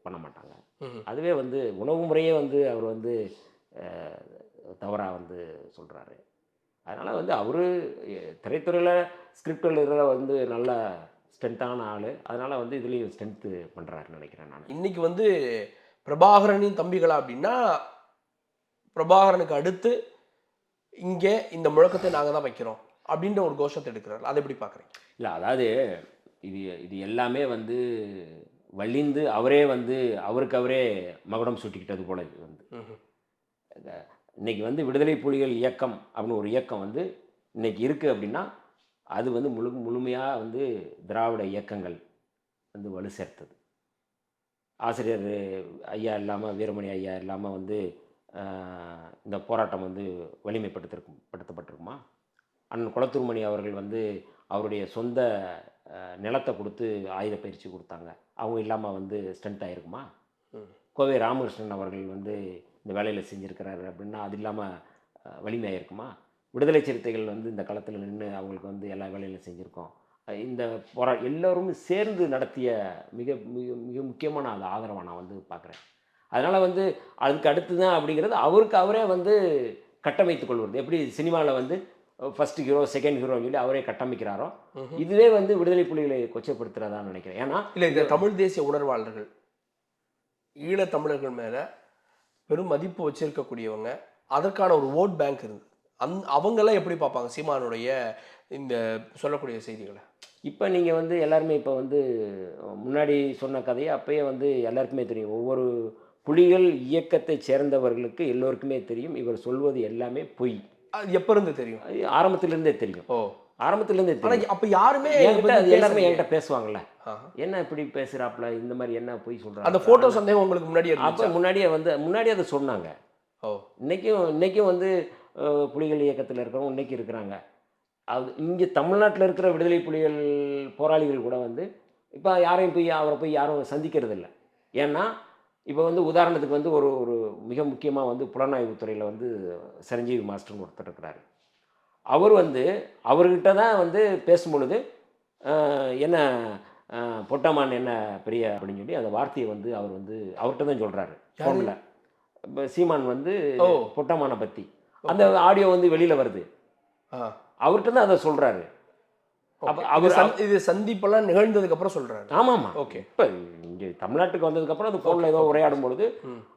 பண்ண மாட்டாங்க. ம்ஹ்ம். அதுவே வந்து உணவு முறையே வந்து அவர் வந்து அ தவறா வந்து சொல்றாரு. அதனால வந்து அவரு திரைத்துறையில ஸ்கிரிப்ட் எழுதுறதுல வந்து நல்ல ஸ்ட்ரென்த்தான ஆளு. அதனால வந்து இதுலயும் ஸ்ட்ரென்த்து பண்றாருன்னு நெனைக்கிறேன் நானு. இன்னைக்கு வந்து பிரபாகரனின் தம்பிகளா அப்படின்னா, பிரபாகரனுக்கு அடுத்து இங்க இந்த முழக்கத்தை நாங்க தான் வைக்கிறோம். அப்படின்ற ஒரு கோஷத்த எடுக்கிறார். அத எப்படி பார்க்குறீங்க? இல்ல அதாவது இது இது எல்லாமே வந்து வலிந்து அவரே வந்து அவருக்கு அவரே மகுடம் சூட்டிக்கிட்டது போல இது வந்து. ம்ஹ்ம். இன்னைக்கு வந்து விடுதலை புலிகள் இயக்கம் அப்படின்னு ஒரு இயக்கம் வந்து இன்னைக்கு இருக்கு அப்படின்னா, அது வந்து முழுமையா வந்து திராவிட இயக்கங்கள் வந்து வலு சேர்த்தது. ஆசிரியர் ஐயா இல்லாம, வீரமணி ஐயா இல்லாம வந்து இந்த போராட்டம் வந்து படுத்தப்பட்டிருக்குமா? அண்ணன் குளத்தூர்மணி அவர்கள் வந்து அவருடைய சொந்த நிலத்தை கொடுத்து ஆயுத பயிற்சி கொடுத்தாங்க. அவங்க இல்லாமல் வந்து ஸ்ட்ரென்த் ஆகிருக்குமா? கோவை ராமகிருஷ்ணன் அவர்கள் வந்து இந்த வேலையில் செஞ்சுருக்கிறாரு அப்படின்னா அது இல்லாமல் வலிமையாக இருக்குமா? விடுதலை சிறுத்தைகள் வந்து இந்த களத்தில் நின்று அவங்களுக்கு வந்து எல்லா வேலையிலும் செஞ்சுருக்கோம். இந்த எல்லோரும் சேர்ந்து நடத்திய மிக மிக மிக முக்கியமான அது ஆதரவை நான் வந்து பார்க்குறேன். அதனால் வந்து அதுக்கு அடுத்து தான் அப்படிங்கிறது அவருக்கு அவரே வந்து கட்டமைத்துக் கொள்வது. எப்படி சினிமாவில் வந்து ஃபர்ஸ்ட் ஹீரோ செகண்ட் ஹீரோன்னு சொல்லி அவரே கட்டமைக்கிறாரோ, இதுவே வந்து விடுதலை புலிகளை கொச்சப்படுத்துகிறதான்னு நினைக்கிறேன். ஏன்னா இல்லை, இந்த தமிழ் தேசிய உணர்வாளர்கள் ஈழத்தமிழர்கள் மேலே பெரும் மதிப்பு வச்சிருக்கக்கூடியவங்க, அதற்கான ஒரு ஓட் பேங்க் இருந்தது. அவங்கெல்லாம் எப்படி பார்ப்பாங்க சீமானுடைய இந்த சொல்லக்கூடிய செய்திகளை? இப்போ நீங்கள் வந்து எல்லாருமே இப்போ வந்து முன்னாடி சொன்ன கதையை அப்பயே வந்து எல்லாருக்குமே தெரியும். ஒவ்வொரு புலிகள் இயக்கத்தை சேர்ந்தவர்களுக்கு எல்லோருக்குமே தெரியும் இவர் சொல்வது எல்லாமே பொய். அது எப்போ இருந்து தெரியும்? ஆரம்பத்திலிருந்தே தெரியும். ஆரம்பத்திலேருந்தே தெரியும். ஆனால் அப்போ யாருமே எல்லாருமே என்கிட்ட பேசுவாங்கள்ல, என்ன இப்படி பேசுகிறாப்புல, இந்த மாதிரி என்ன பொய் சொல்கிறாங்க. அந்த ஃபோட்டோ சந்தேகம் உங்களுக்கு முன்னாடியே அப்போ முன்னாடியே அதை சொன்னாங்க. இன்னைக்கும் வந்து புலிகள் இயக்கத்தில் இருக்கிறவங்க இன்னைக்கு இருக்கிறாங்க. அது இங்கே தமிழ்நாட்டில் இருக்கிற விடுதலை புலிகள் போராளிகள் கூட வந்து இப்போ யாரையும் அவரை போய் யாரும் சந்திக்கிறது இல்லை. ஏன்னா இப்போ வந்து உதாரணத்துக்கு வந்து ஒரு மிக முக்கியமாக வந்து புலனாய்வு துறையில் வந்து சிரஞ்சீவி மாஸ்டர்னு ஒருத்தர் இருக்கிறார். அவர் வந்து அவர்கிட்ட தான் வந்து பேசும்பொழுது என்ன பொட்டமான் என்ன பெரிய அப்படின்னு சொல்லி அந்த வார்த்தையை வந்து அவர் வந்து அவர்கிட்ட தான் சொல்கிறாரு ஃபோனில். இப்போ சீமான் வந்து பொட்டமானை பற்றி அந்த ஆடியோ வந்து வெளியில் வருது, அவர்கிட்ட தான் அதை சொல்கிறாரு. அவர் இது சந்திப்பெல்லாம் நிகழ்ந்ததுக்கு அப்புறம் சொல்றாரு. ஆமாம், ஓகே. இப்போ இங்கே தமிழ்நாட்டுக்கு வந்ததுக்கப்புறம் அது ஃபோனில் ஏதோ உரையாடும் பொழுது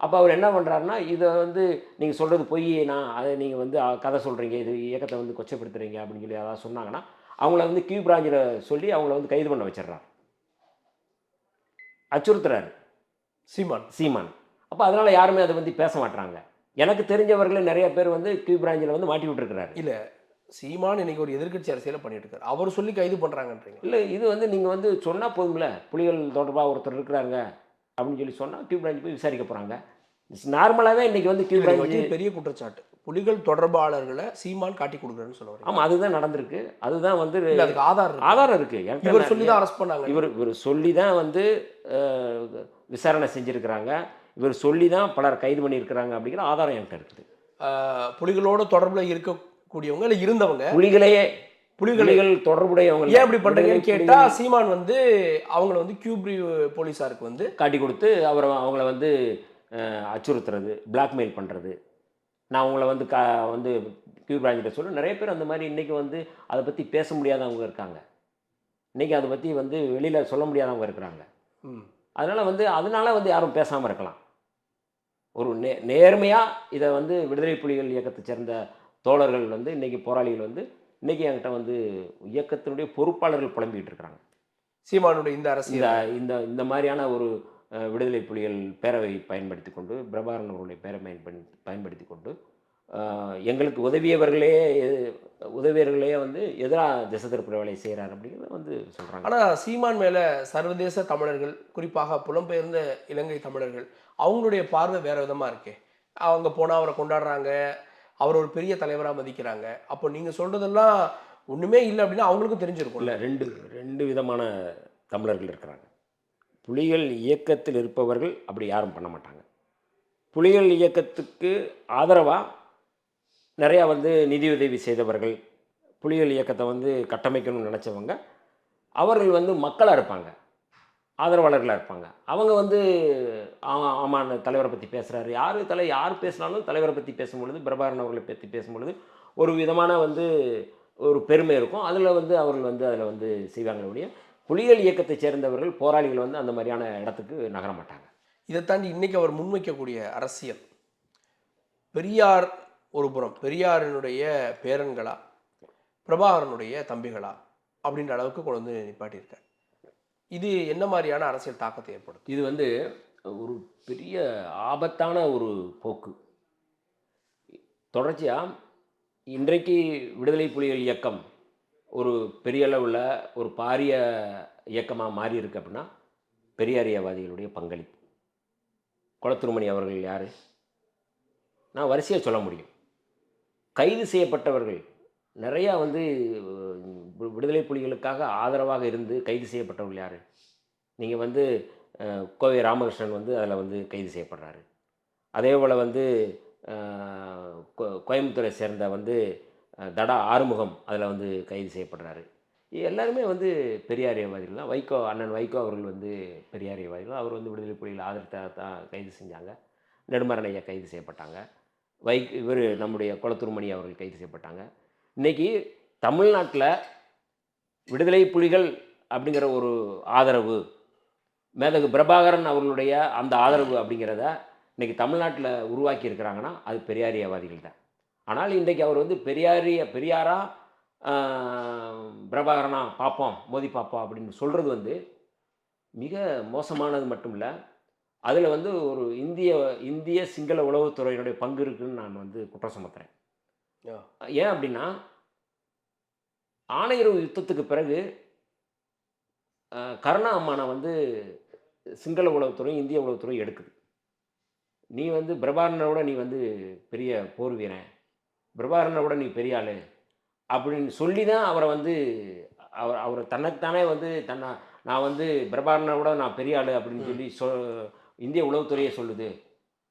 அப்போ அவர் என்ன பண்ணுறாருன்னா, இதை வந்து நீங்கள் சொல்கிறது பொய், நான் அதை நீங்கள் வந்து கதை சொல்கிறீங்க, இது இயக்கத்தை வந்து கொச்சப்படுத்துறீங்க அப்படின்னு சொல்லி அதாவது சொன்னாங்கன்னா அவங்கள வந்து கியூ பிராஞ்சில் சொல்லி அவங்கள வந்து கைது பண்ண வச்சிடுறாரு, அச்சுறுத்துறாரு சீமான். அப்போ அதனால் யாருமே அதை வந்து பேச மாட்டாங்க. எனக்கு தெரிஞ்சவர்களே நிறைய பேர் வந்து கியூ பிராஞ்சில் வந்து மாட்டி விட்டுருக்கிறாரு. இல்லை, சீமான் இன்னைக்கு ஒரு எதிர்க்கட்சி அரசியலை பண்ணிட்டு இருக்காரு, அவர் சொல்லி கைது பண்ணுறாங்கன்றீங்க? இல்லை, இது வந்து நீங்கள் வந்து சொன்னால் போதும்ல, புலிகள் தொடர்பாக ஒருத்தர் இருக்கிறாங்க அப்படின்னு சொல்லி சொன்னால் கியூ பிராஞ்ச் போய் விசாரிக்க போகிறாங்க. நார்மலாகவே இன்றைக்கி வந்து கியூ பிராஞ்ச் பெரிய குற்றச்சாட்டு, புலிகள் தொடர்பாளர்களை சீமான் காட்டி கொடுக்குறேன்னு சொல்லுவாங்க. ஆமாம், அதுதான் நடந்திருக்கு. அதுதான் வந்து அதுக்கு ஆதாரம் இருக்குது. இவர் சொல்லி தான் அரெஸ்ட் பண்ணாங்க. இவர் சொல்லி தான் வந்து விசாரணை செஞ்சுருக்கிறாங்க. இவர் சொல்லி தான் பலர் கைது பண்ணியிருக்கிறாங்க அப்படிங்கிற ஆதாரம் என்கிட்ட இருக்குது. புலிகளோட தொடர்பில் இருக்கக்கூடியவங்க இல்லை இருந்தவங்க புலிகள் தொடர்புடையவங்க ஏன் இப்படி பண்ணுறீங்கன்னு கேட்டால் சீமான் வந்து அவங்கள வந்து கியூப்ரி போலீஸாருக்கு வந்து காட்டி கொடுத்து அவங்கள வந்து அச்சுறுத்துறது, பிளாக்மெயில் பண்ணுறது. நான் உங்களை வந்து வந்து கியூ பிராஞ்சிட்ட சொல்ல நிறைய பேர் அந்த மாதிரி இன்றைக்கி வந்து அதை பற்றி பேச முடியாதவங்க இருக்காங்க. இன்றைக்கி அதை பற்றி வந்து வெளியில் சொல்ல முடியாதவங்க இருக்கிறாங்க. அதனால் வந்து யாரும் பேசாமல் இருக்கலாம். ஒரு நேர்மையாக இதை வந்து விடுதலை புலிகள் இயக்கத்தை சேர்ந்த தோழர்கள் வந்து இன்றைக்கி போராளிகள் வந்து இன்றைக்கி என்கிட்ட வந்து இயக்கத்தினுடைய பொறுப்பாளர்கள் புலம்பிக்கிட்டு இருக்கிறாங்க. சீமானுடைய இந்த அரசியல் இந்த மாதிரியான ஒரு விடுதலை புலிகள் பேரவை பயன்படுத்தி கொண்டு, பிரபாகரன் அவர்களுடைய பேரவை பயன்படுத்தி கொண்டு எங்களுக்கு உதவியவர்களே வந்து எதிராக திசை திருப்புற வேலையை செய்கிறார் அப்படிங்கிறத வந்து சொல்கிறாங்க. ஆனால் சீமான் மேலே சர்வதேச தமிழர்கள், குறிப்பாக புலம்பெயர்ந்த இலங்கை தமிழர்கள், அவங்களுடைய பார்வை வேறு விதமாக இருக்கே. அவங்க போனால் அவரை கொண்டாடுறாங்க, அவர் ஒரு பெரிய தலைவராக மதிக்கிறாங்க. அப்போ நீங்கள் சொல்கிறதெல்லாம் ஒன்றுமே இல்லை அப்படின்னா அவங்களுக்கும் தெரிஞ்சிருக்கும். இல்லை, ரெண்டு விதமான தமிழர்கள் இருக்கிறாங்க. புலிகள் இயக்கத்தில் இருப்பவர்கள் அப்படி யாரும் பண்ண மாட்டாங்க. புலிகள் இயக்கத்துக்கு ஆதரவாக நிறையா வந்து நிதியுதவி செய்தவர்கள், புலிகள் இயக்கத்தை வந்து கட்டமைக்கணும்னு நினச்சவங்க, அவர்கள் வந்து மக்களாக இருப்பாங்க, ஆதரவாளர்களாக இருப்பாங்க. அவங்க வந்து ஆமாம் தலைவரை பற்றி பேசுகிறாரு, யார் பேசினாலும் தலைவரை பற்றி பேசும்பொழுது, பிரபாகரன் அவர்களை பற்றி பேசும்பொழுது ஒரு விதமான வந்து ஒரு பெருமை இருக்கும். அதில் வந்து அவர்கள் வந்து அதில் வந்து செய்வாங்களுடைய புலிகள் இயக்கத்தை சேர்ந்தவர்கள் போராளிகள் வந்து அந்த மாதிரியான இடத்துக்கு நகர மாட்டாங்க. இதை தாண்டி இன்றைக்கி அவர் முன்வைக்கக்கூடிய அரசியல், பெரியார் ஒரு புறம், பெரியாரினுடைய பேரன்களா பிரபாகரனுடைய தம்பிகளா அப்படின்ற அளவுக்கு கொண்டு வந்து நிப்பாட்டியிருக்கார். இது என்ன மாதிரியான அரசியல் தாக்கத்தை ஏற்படுத்தும்? இது வந்து ஒரு பெரிய ஆபத்தான ஒரு போக்கு. தொடர்ச்சியாக இன்றைக்கு விடுதலை புலிகள் இயக்கம் ஒரு பெரிய அளவில் ஒரு பாரிய இயக்கமாக மாறி இருக்கு அப்படின்னா பெரியாரியவாதிகளுடைய பங்களிப்பு. குளத்தூர்மணி அவர்கள் யார்? நான் வரிசையாக சொல்ல முடியும். கைது செய்யப்பட்டவர்கள் நிறையா வந்து விடுதலை புலிகளுக்காக ஆதரவாக இருந்து கைது செய்யப்பட்டவர்கள் யார்? நீங்கள் வந்து கோவை ராமகிருஷ்ணன் வந்து அதில் வந்து கைது செய்யப்படுறாரு. அதே போல் வந்து கோயம்புத்தூரை சேர்ந்த வந்து தடா ஆறுமுகம் அதில் வந்து கைது செய்யப்படுறாரு. எல்லாருமே வந்து பெரியாரியவாதிகள் தான். வைகோ, அண்ணன் வைகோ அவர்கள் வந்து பெரியாரியவாதிகள். அவர் வந்து விடுதலை புலிகள் ஆதரத்தை தான் கைது செஞ்சாங்க. நெடுமாறன் ஐயா கைது செய்யப்பட்டாங்க. இவர் நம்முடைய குளத்தூர் மணி அவர்கள் கைது செய்யப்பட்டாங்க. இன்றைக்கி தமிழ்நாட்டில் விடுதலை புலிகள் அப்படிங்கிற ஒரு ஆதரவு, மேதகு பிரபாகரன் அவர்களுடைய அந்த ஆதரவு அப்படிங்கிறத இன்றைக்கி தமிழ்நாட்டில் உருவாக்கி இருக்கிறாங்கன்னா அது பெரியாரியவாதிகள் தான். ஆனால் இன்றைக்கி அவர் வந்து பெரியாரா பிரபாகரனா பார்ப்போம், மோதி பார்ப்போம் அப்படின்னு சொல்கிறது வந்து மிக மோசமானது மட்டும் இல்லை, அதில் வந்து ஒரு இந்திய சிங்கள உளவுத்துறையினுடைய பங்கு இருக்குதுன்னு நான் வந்து குற்றம் சுமத்துறேன். ஏன் அப்படின்னா, ஆணையரவு யுத்தத்துக்கு பிறகு கருணா அம்மானை வந்து சிங்கள உளவுத்துறை, இந்திய உளவுத்துறை எடுக்குது. நீ வந்து பிரபாகரனோட நீ வந்து பெரிய போர் வீரன், பிரபாகரனோட நீ பெரிய ஆள் அப்படின்னு சொல்லி தான் அவரை வந்து அவர் தன்னைத்தானே வந்து நான் வந்து பிரபாகரனை விட நான் பெரிய ஆள் அப்படின்னு சொல்லி இந்திய உளவுத்துறையே சொல்லுது.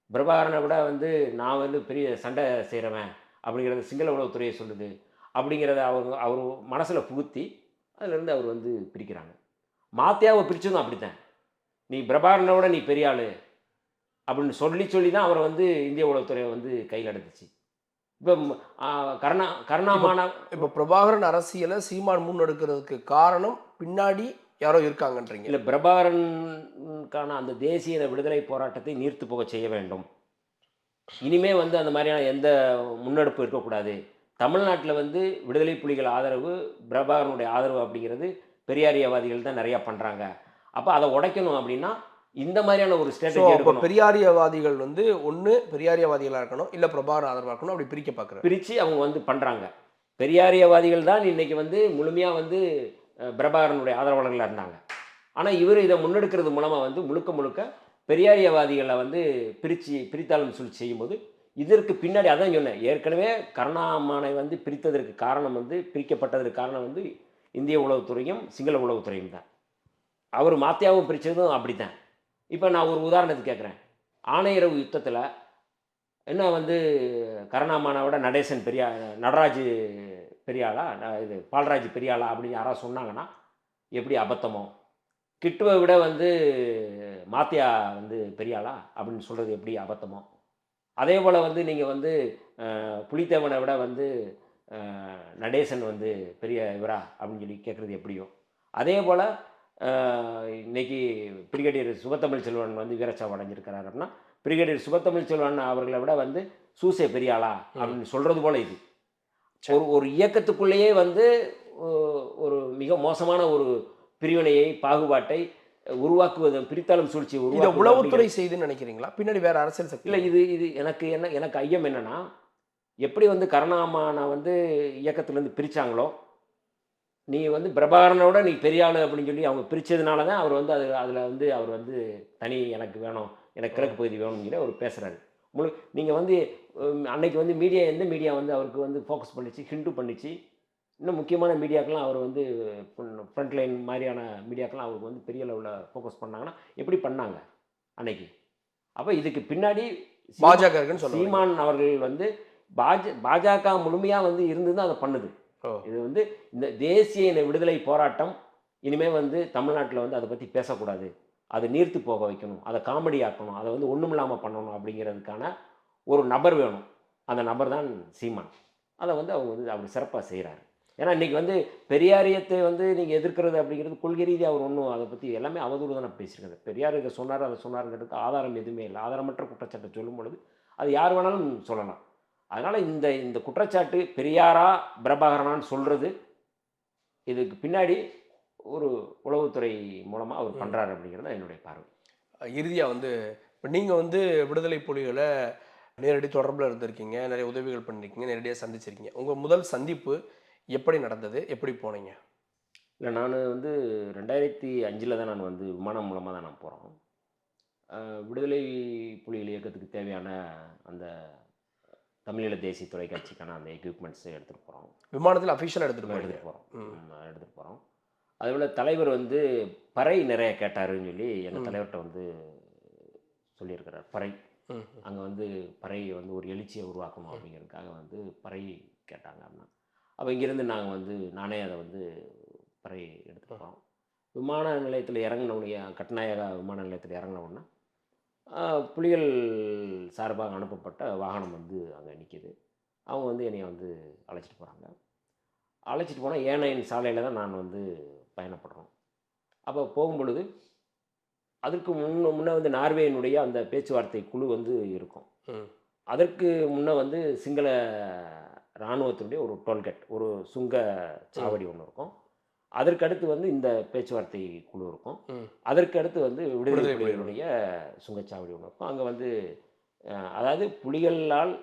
பிரபாகரனை விட வந்து நான் வந்து பெரிய சண்டை செய்கிறவன் அப்படிங்கிறத சிங்கள உளவுத்துறையை சொல்லுது. அப்படிங்கிறத அவர் மனசில் புகுத்தி அதிலேருந்து அவர் வந்து பிரிக்கிறாங்க. மாத்தியாவை பிரித்ததும் அப்படித்தான். நீ பிரபாகரனை விட நீ பெரிய ஆள் அப்படின்னு சொல்லி தான் அவரை வந்து இந்திய உளவுத்துறையை வந்து கையில் எடுத்துச்சு. இப்போ கருணாமான இப்போ பிரபாகரன் அரசியலை சீமான் முன்னெடுக்கிறதுக்கு காரணம் பின்னாடி யாரோ இருக்காங்கன்றீங்க? இல்லை, பிரபாகரனுக்கான அந்த தேசிய விடுதலை போராட்டத்தை நீர்த்து போக செய்ய வேண்டும். இனிமே வந்து அந்த மாதிரியான எந்த முன்னெடுப்பு இருக்கக்கூடாது. தமிழ்நாட்டில் வந்து விடுதலை புலிகள் ஆதரவு, பிரபாகரனுடைய ஆதரவு அப்படிங்கிறது பெரியாரியவாதிகள் தான் நிறையா பண்ணுறாங்க. அப்போ அதை உடைக்கணும் அப்படின்னா இந்த மாதிரியான ஒரு ஸ்ட்ராட்டஜி எடுக்கணும். பெரியாரியவாதிகள் வந்து ஒன்று பெரியாரியவாதிகளாக இருக்கணும், இல்லை பிரபாகரன் ஆதரவாக இருக்கணும், அப்படி பிரிக்க பார்க்குறேன். பிரித்து அவங்க வந்து பண்ணுறாங்க. பெரியாரியவாதிகள் தான் இன்றைக்கி வந்து முழுமையாக வந்து பிரபாகரனுடைய ஆதரவாளர்களாக இருந்தாங்க. ஆனால் இவர் இதை முன்னெடுக்கிறது மூலமாக வந்து முழுக்க பெரியாரியவாதிகளை வந்து பிரித்தாளும் சொல்லி செய்யும்போது இதற்கு பின்னாடி அதான் சொன்னேன். ஏற்கனவே கருணா அம்மானை வந்து பிரித்ததற்கு காரணம் வந்து பிரிக்கப்பட்டதற்கு காரணம் வந்து இந்திய உளவுத்துறையும் சிங்கள உளவுத்துறையும் தான். அவர் மாத்தியாவும் பிரித்ததும் அப்படி தான். இப்போ நான் ஒரு உதாரணத்துக்கு கேட்குறேன். ஆணையரவு யுத்தத்தில் என்ன வந்து கருணாமானாவோட நடேசன் நடராஜ் பெரியாளா, இது பால்ராஜ் பெரியாளா அப்படின்னு யாராவது சொன்னாங்கன்னா எப்படி அபத்தமோ, கிட்டுவை விட வந்து மாத்தியா வந்து பெரியாளா அப்படின்னு சொல்கிறது எப்படி அபத்தமோ, அதே போல் வந்து நீங்கள் வந்து புலித்தேவனை விட வந்து நடேசன் வந்து பெரிய இவரா அப்படின்னு சொல்லி கேட்குறது எப்படியோ, அதே போல் இன்றைக்கி பிரிகேடியர் சுபத்தமிழ் செல்வன் வந்து வீரச்சாவு அடைஞ்சிருக்கிறார் அப்படின்னா பிரிகேடியர் சுபத்தமிழ் செல்வன் அவர்களை விட வந்து சூசே பெரியாளா அப்படின்னு சொல்கிறது போல் இது ஒரு இயக்கத்துக்குள்ளேயே வந்து ஒரு மிக மோசமான ஒரு பிரிவினையை, பாகுபாட்டை உருவாக்குவது, பிரித்தாளும் சூழ்ச்சி உருவாக்குவது உளவுத்துறை செய்துன்னு நினைக்கிறீங்களா? பின்னாடி வேற அரசியல் சக்தி இல்லை. இது எனக்கு ஐயம் என்னன்னா, எப்படி வந்து கருணாமானை வந்து இயக்கத்திலேருந்து பிரித்தாங்களோ, நீ வந்து பிரபாகரனோட நீ பெரிய ஆள் அப்படின்னு சொல்லி அவங்க பிரித்ததுனால தான் அவர் வந்து அதில் வந்து அவர் வந்து தனி எனக்கு வேணும், எனக்கு கிழக்கு பகுதி வேணுங்கிற அவர் பேசுகிறாரு. நீங்கள் வந்து அன்னைக்கு வந்து எந்த மீடியா வந்து அவருக்கு வந்து ஃபோக்கஸ் பண்ணிச்சு, ஹிண்டு பண்ணிச்சு. இன்னும் முக்கியமான மீடியாக்கெல்லாம் அவர் வந்து ஃப்ரண்ட் லைன் மாதிரியான மீடியாக்கெல்லாம் அவருக்கு வந்து பெரிய லெவலில் ஃபோக்கஸ் பண்ணாங்கன்னா எப்படி பண்ணாங்க அன்னைக்கு? அப்போ இதுக்கு பின்னாடி பாஜக சீமான் அவர்கள் வந்து பாஜக முழுமையாக வந்து இருந்து தான் அதை பண்ணுது. இது வந்து இந்த தேசிய விடுதலை போராட்டம் இனிமேல் வந்து தமிழ்நாட்டில் வந்து அதை பற்றி பேசக்கூடாது, அதை நீர்த்து போக வைக்கணும், அதை காமெடி ஆக்கணும், அதை வந்து ஒன்றும் இல்லாமல் பண்ணணும் அப்படிங்கிறதுக்கான ஒரு நபர் வேணும். அந்த நபர் தான் சீமான். அதை வந்து அவங்க வந்து அவர் சிறப்பாக செய்கிறாரு. ஏன்னா இன்றைக்கி வந்து பெரியாரியத்தை வந்து நீங்கள் எதிர்க்கிறது அப்படிங்கிறது கொள்கை ரீதியாக அவர் ஒன்றும் அதை பற்றி எல்லாமே அவதூறு தானே பேசியிருக்காரு. பெரியார் இதை சொன்னார், அதை சொன்னாருங்கிறதுக்கு ஆதாரம் எதுவுமே இல்லை. ஆதாரமற்ற குற்றச்சாட்டை சொல்லும் பொழுது அது யார் வேணாலும் சொல்லலாம். அதனால் இந்த குற்றச்சாட்டு பெரியாரா பிரபாகரனான்னு சொல்கிறது இதுக்கு பின்னாடி ஒரு உளவுத்துறை மூலமாக அவர் பண்ணுறாரு அப்படிங்கிறது தான் என்னுடைய பார்வை. இறுதியாக வந்து இப்போ நீங்கள் வந்து விடுதலை புலிகளை நேரடி தொடர்பில் இருந்திருக்கீங்க, நிறைய உதவிகள் பண்ணியிருக்கீங்க, நேரடியாக சந்திச்சிருக்கீங்க. உங்கள் முதல் சந்திப்பு எப்படி நடந்தது, எப்படி போனீங்க? இல்லை, நான் வந்து 2005 தான் நான் வந்து விமானம் மூலமாக தான் நான் போகிறோம். விடுதலை புலிகள் இயக்கத்துக்கு தேவையான அந்த தமிழீழ தேசிய தொலைக்காட்சிக்கான அந்த எக்யூப்மெண்ட்ஸை எடுத்துகிட்டு போகிறோம். விமானத்தில் அஃபிஷியலாக எடுத்துகிட்டு போறீங்க. எடுத்துகிட்டு போகிறோம். அதுபோல் தலைவர் வந்து பறை நிறைய கேட்டாருன்னு சொல்லி எங்கள் தலைவர்கிட்ட வந்து சொல்லியிருக்கிறார். பறை ம். அங்கே வந்து பறை வந்து ஒரு எழுச்சியை உருவாக்கணும் அப்படிங்கிறதுக்காக வந்து பறை கேட்டாங்க அப்படின்னா, அப்போ இங்கேருந்து நாங்கள் வந்து நானே அதை வந்து பறை எடுத்துகிட்டு போகிறோம். விமான நிலையத்தில் இறங்கினவுடைய கட்டுநாயகா விமான நிலையத்தில் இறங்கினவுடனே புலிகள் சார்பாக அனுப்பப்பட்ட வாகனம் வந்து அங்கே நிற்கிது. அவங்க வந்து என்னை வந்து அழைச்சிட்டு போகிறாங்க. அழைச்சிட்டு போனால் ஏனையின் சாலையில் தான் நான் வந்து பயணப்படுறோம். அப்போ போகும்பொழுது அதற்கு முன்ன வந்து நார்வேயினுடைய அந்த பேச்சுவார்த்தை குழு வந்து இருக்கும். அதற்கு முன்ன வந்து சிங்கள இராணுவத்தினுடைய ஒரு டோல்கேட், ஒரு சுங்க சாவடி ஒன்று இருக்கும். அதற்கடுத்து வந்து இந்த பேச்சுவார்த்தை குழு இருக்கும். அதற்கு அடுத்து வந்து விடுதலை புலிகளுடைய சுங்கச்சாவடி ஒன்று இருக்கும். அங்கே வந்து அதாவது புலிகளால்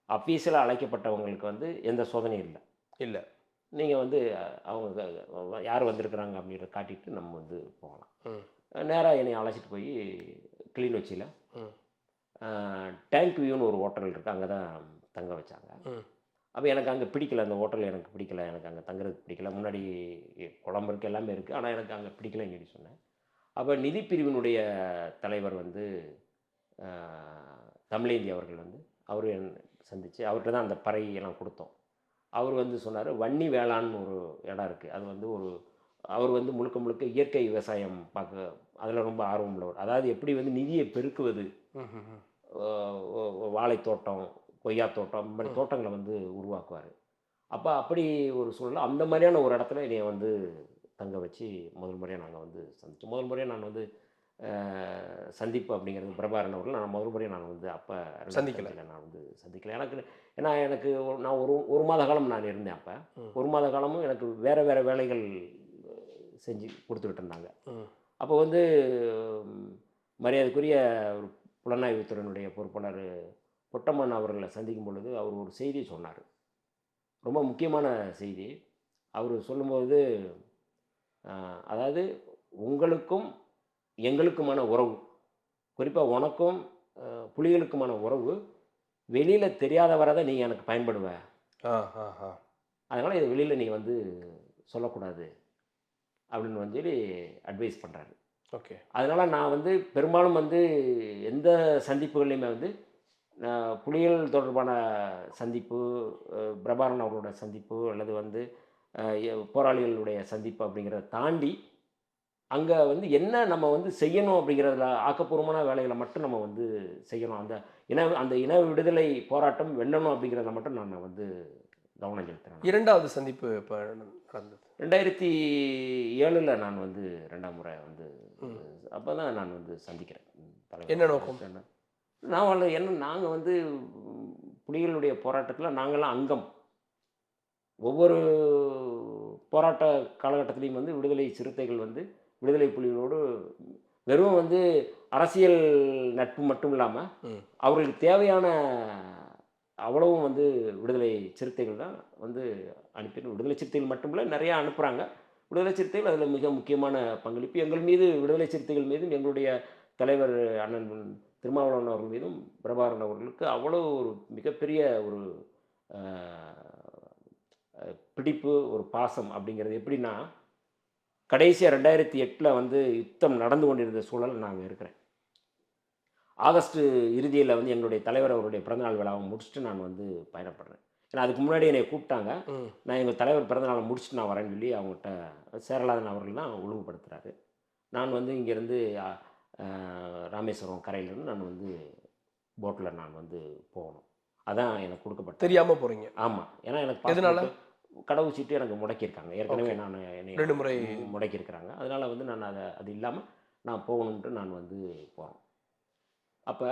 அஃபீஷியலாக அழைக்கப்பட்டவங்களுக்கு வந்து எந்த சோதனையும் இல்லை. நீங்கள் வந்து அவங்க யார் வந்திருக்கிறாங்க அப்படின்றத காட்டிட்டு நம்ம வந்து போகலாம். நேராக என்னை அழைச்சிட்டு போய் கிளிநொச்சியில் டேங்க் வியூன்னு ஒரு ஹோட்டல் இருக்குது, அங்கே தான் தங்க வச்சாங்க. அப்போ எனக்கு அங்கே பிடிக்கல, அந்த ஹோட்டல் எனக்கு பிடிக்கல, எனக்கு அங்கே தங்குறதுக்கு பிடிக்கல. முன்னாடி குழம்பு இருக்குது, எல்லாமே இருக்குது, ஆனால் எனக்கு அங்கே பிடிக்கலன்னு சொல்லி சொன்னேன். அப்போ நிதி பிரிவினுடைய தலைவர் வந்து தமிழேந்தி அவர்கள் வந்து அவர் சந்தித்து அவர்கிட்ட தான் அந்த பறையெல்லாம் கொடுத்தோம். அவர் வந்து சொன்னார், வன்னி வேளாண்னு ஒரு இடம் இருக்குது, அது வந்து அவர் வந்து முழுக்க முழுக்க இயற்கை விவசாயம் பார்க்க அதில் ரொம்ப ஆர்வம் உள்ளவர். அதாவது எப்படி வந்து நிதியை பெருக்குவது, வாழைத்தோட்டம், கொய்யா தோட்டம், இந்த மாதிரி தோட்டங்களை வந்து உருவாக்குவார். அப்போ அப்படி ஒரு சூழ்நிலை, அந்த மாதிரியான ஒரு இடத்துல என்னை வந்து தங்க வச்சு முதல் முறையாக நாங்கள் வந்து சந்தித்தோம். முதல் முறையாக நான் வந்து சந்திப்பு அப்படிங்கிறது பிரபாகரன் அவர்கள் நான் முதல் முறையாக நான் வந்து அப்போ நான் வந்து சந்திக்கல. எனக்கு நான் ஒரு மாத காலம் நான் இருந்தேன். அப்போ ஒரு மாத காலமும் எனக்கு வேறு வேலைகள் செஞ்சு கொடுத்துக்கிட்டு இருந்தாங்க. அப்போ வந்து மரியாதைக்குரிய ஒரு புலனாய்வுத்துறையினுடைய பொறுப்பாளர் பொட்டம்மன் அவர்களை சந்திக்கும் பொழுது அவர் ஒரு செய்தி சொன்னார், ரொம்ப முக்கியமான செய்தி. அவர் சொல்லும்போது, அதாவது உங்களுக்கும் எங்களுக்குமான உறவு, குறிப்பாக உனக்கும் புலிகளுக்குமான உறவு வெளியில் தெரியாத வரை தான் நீங்கள் எனக்கு பயன்படுவ, அதனால் இதை வெளியில் நீங்கள் வந்து சொல்லக்கூடாது அப்படின்னு வந்து சொல்லி அட்வைஸ் பண்ணுறாரு. ஓகே. அதனால் நான் வந்து பெரும்பாலும் வந்து எந்த சந்திப்புகள்லையுமே வந்து புலிகள் தொடர்பான சந்திப்பு, பிரபாகரன் அவர்களோட சந்திப்பு அல்லது வந்து போராளிகளுடைய சந்திப்பு அப்படிங்கிறத தாண்டி அங்கே வந்து என்ன நம்ம வந்து செய்யணும் அப்படிங்கிறதுல ஆக்கப்பூர்வமான வேலைகளை மட்டும் நம்ம வந்து செய்யணும். அந்த இன விடுதலை போராட்டம் வெல்லணும் அப்படிங்கிறத மட்டும் நான் வந்து கவனம் செலுத்துகிறேன். இரண்டாவது சந்திப்பு இப்போ நடந்தது 2007 நான் வந்து 2ஆம் முறை வந்து அப்போ தான் நான் வந்து சந்திக்கிறேன். என்ன நோக்கம்? நாங்கள் வந்து புலிகளுடைய போராட்டத்தில் நாங்கள்லாம் அங்கம். ஒவ்வொரு போராட்ட காலகட்டத்திலையும் வந்து விடுதலை சிறுத்தைகள் வந்து விடுதலை புலிகளோடு வெறும் வந்து அரசியல் நட்பு மட்டும் இல்லாமல் அவர்களுக்கு தேவையான அவ்வளவும் வந்து விடுதலை சிறுத்தைகள் தான் வந்து அனுப்பி, விடுதலை சிறுத்தைகள் மட்டும் இல்லை நிறையா அனுப்புகிறாங்க. விடுதலை சிறுத்தைகள் அதில் மிக முக்கியமான பங்களிப்பு. எங்கள் மீது விடுதலை சிறுத்தைகள் மீதும் எங்களுடைய தலைவர் அண்ணன் திருமாவளவன் அவர்கள் மீதும் பிரபாகரன் அவர்களுக்கு அவ்வளோ ஒரு மிகப்பெரிய ஒரு பிடிப்பு, ஒரு பாசம் அப்படிங்கிறது எப்படின்னா, கடைசியாக 2008 வந்து யுத்தம் நடந்து கொண்டிருந்த சூழல் நாங்கள் இருக்கிறேன். ஆகஸ்ட் இறுதியில் வந்து எங்களுடைய தலைவர் அவருடைய பிறந்தநாள் விழாவை முடிச்சுட்டு நான் வந்து பயணப்படுறேன். ஏன்னா அதுக்கு முன்னாடி என்னை கூப்பிட்டாங்க. நான் எங்கள் தலைவர் பிறந்தநாளை முடிச்சுட்டு நான் வரேன்னு சொல்லி அவங்ககிட்ட சேரலாதன் அவர்கள் தான் ஒழுங்குபடுத்துகிறாரு. நான் வந்து இங்கேருந்து ராமேஸ்வரம் கரையிலேருந்து நான் வந்து போட்டில் நான் வந்து போகணும். அதான் எனக்கு கொடுக்கப்பட்ட. தெரியாமல் போகிறீங்க? ஆமாம். ஏன்னா எனக்கு எதனால கடவு சீட்டு எனக்கு முடக்கியிருக்காங்க. ஏற்கனவே நான் என்னை 2 முறை முடக்கியிருக்கிறாங்க. அதனால் வந்து நான் அது இல்லாமல் நான் போகணுன்ட்டு நான் வந்து போகிறோம். அப்போ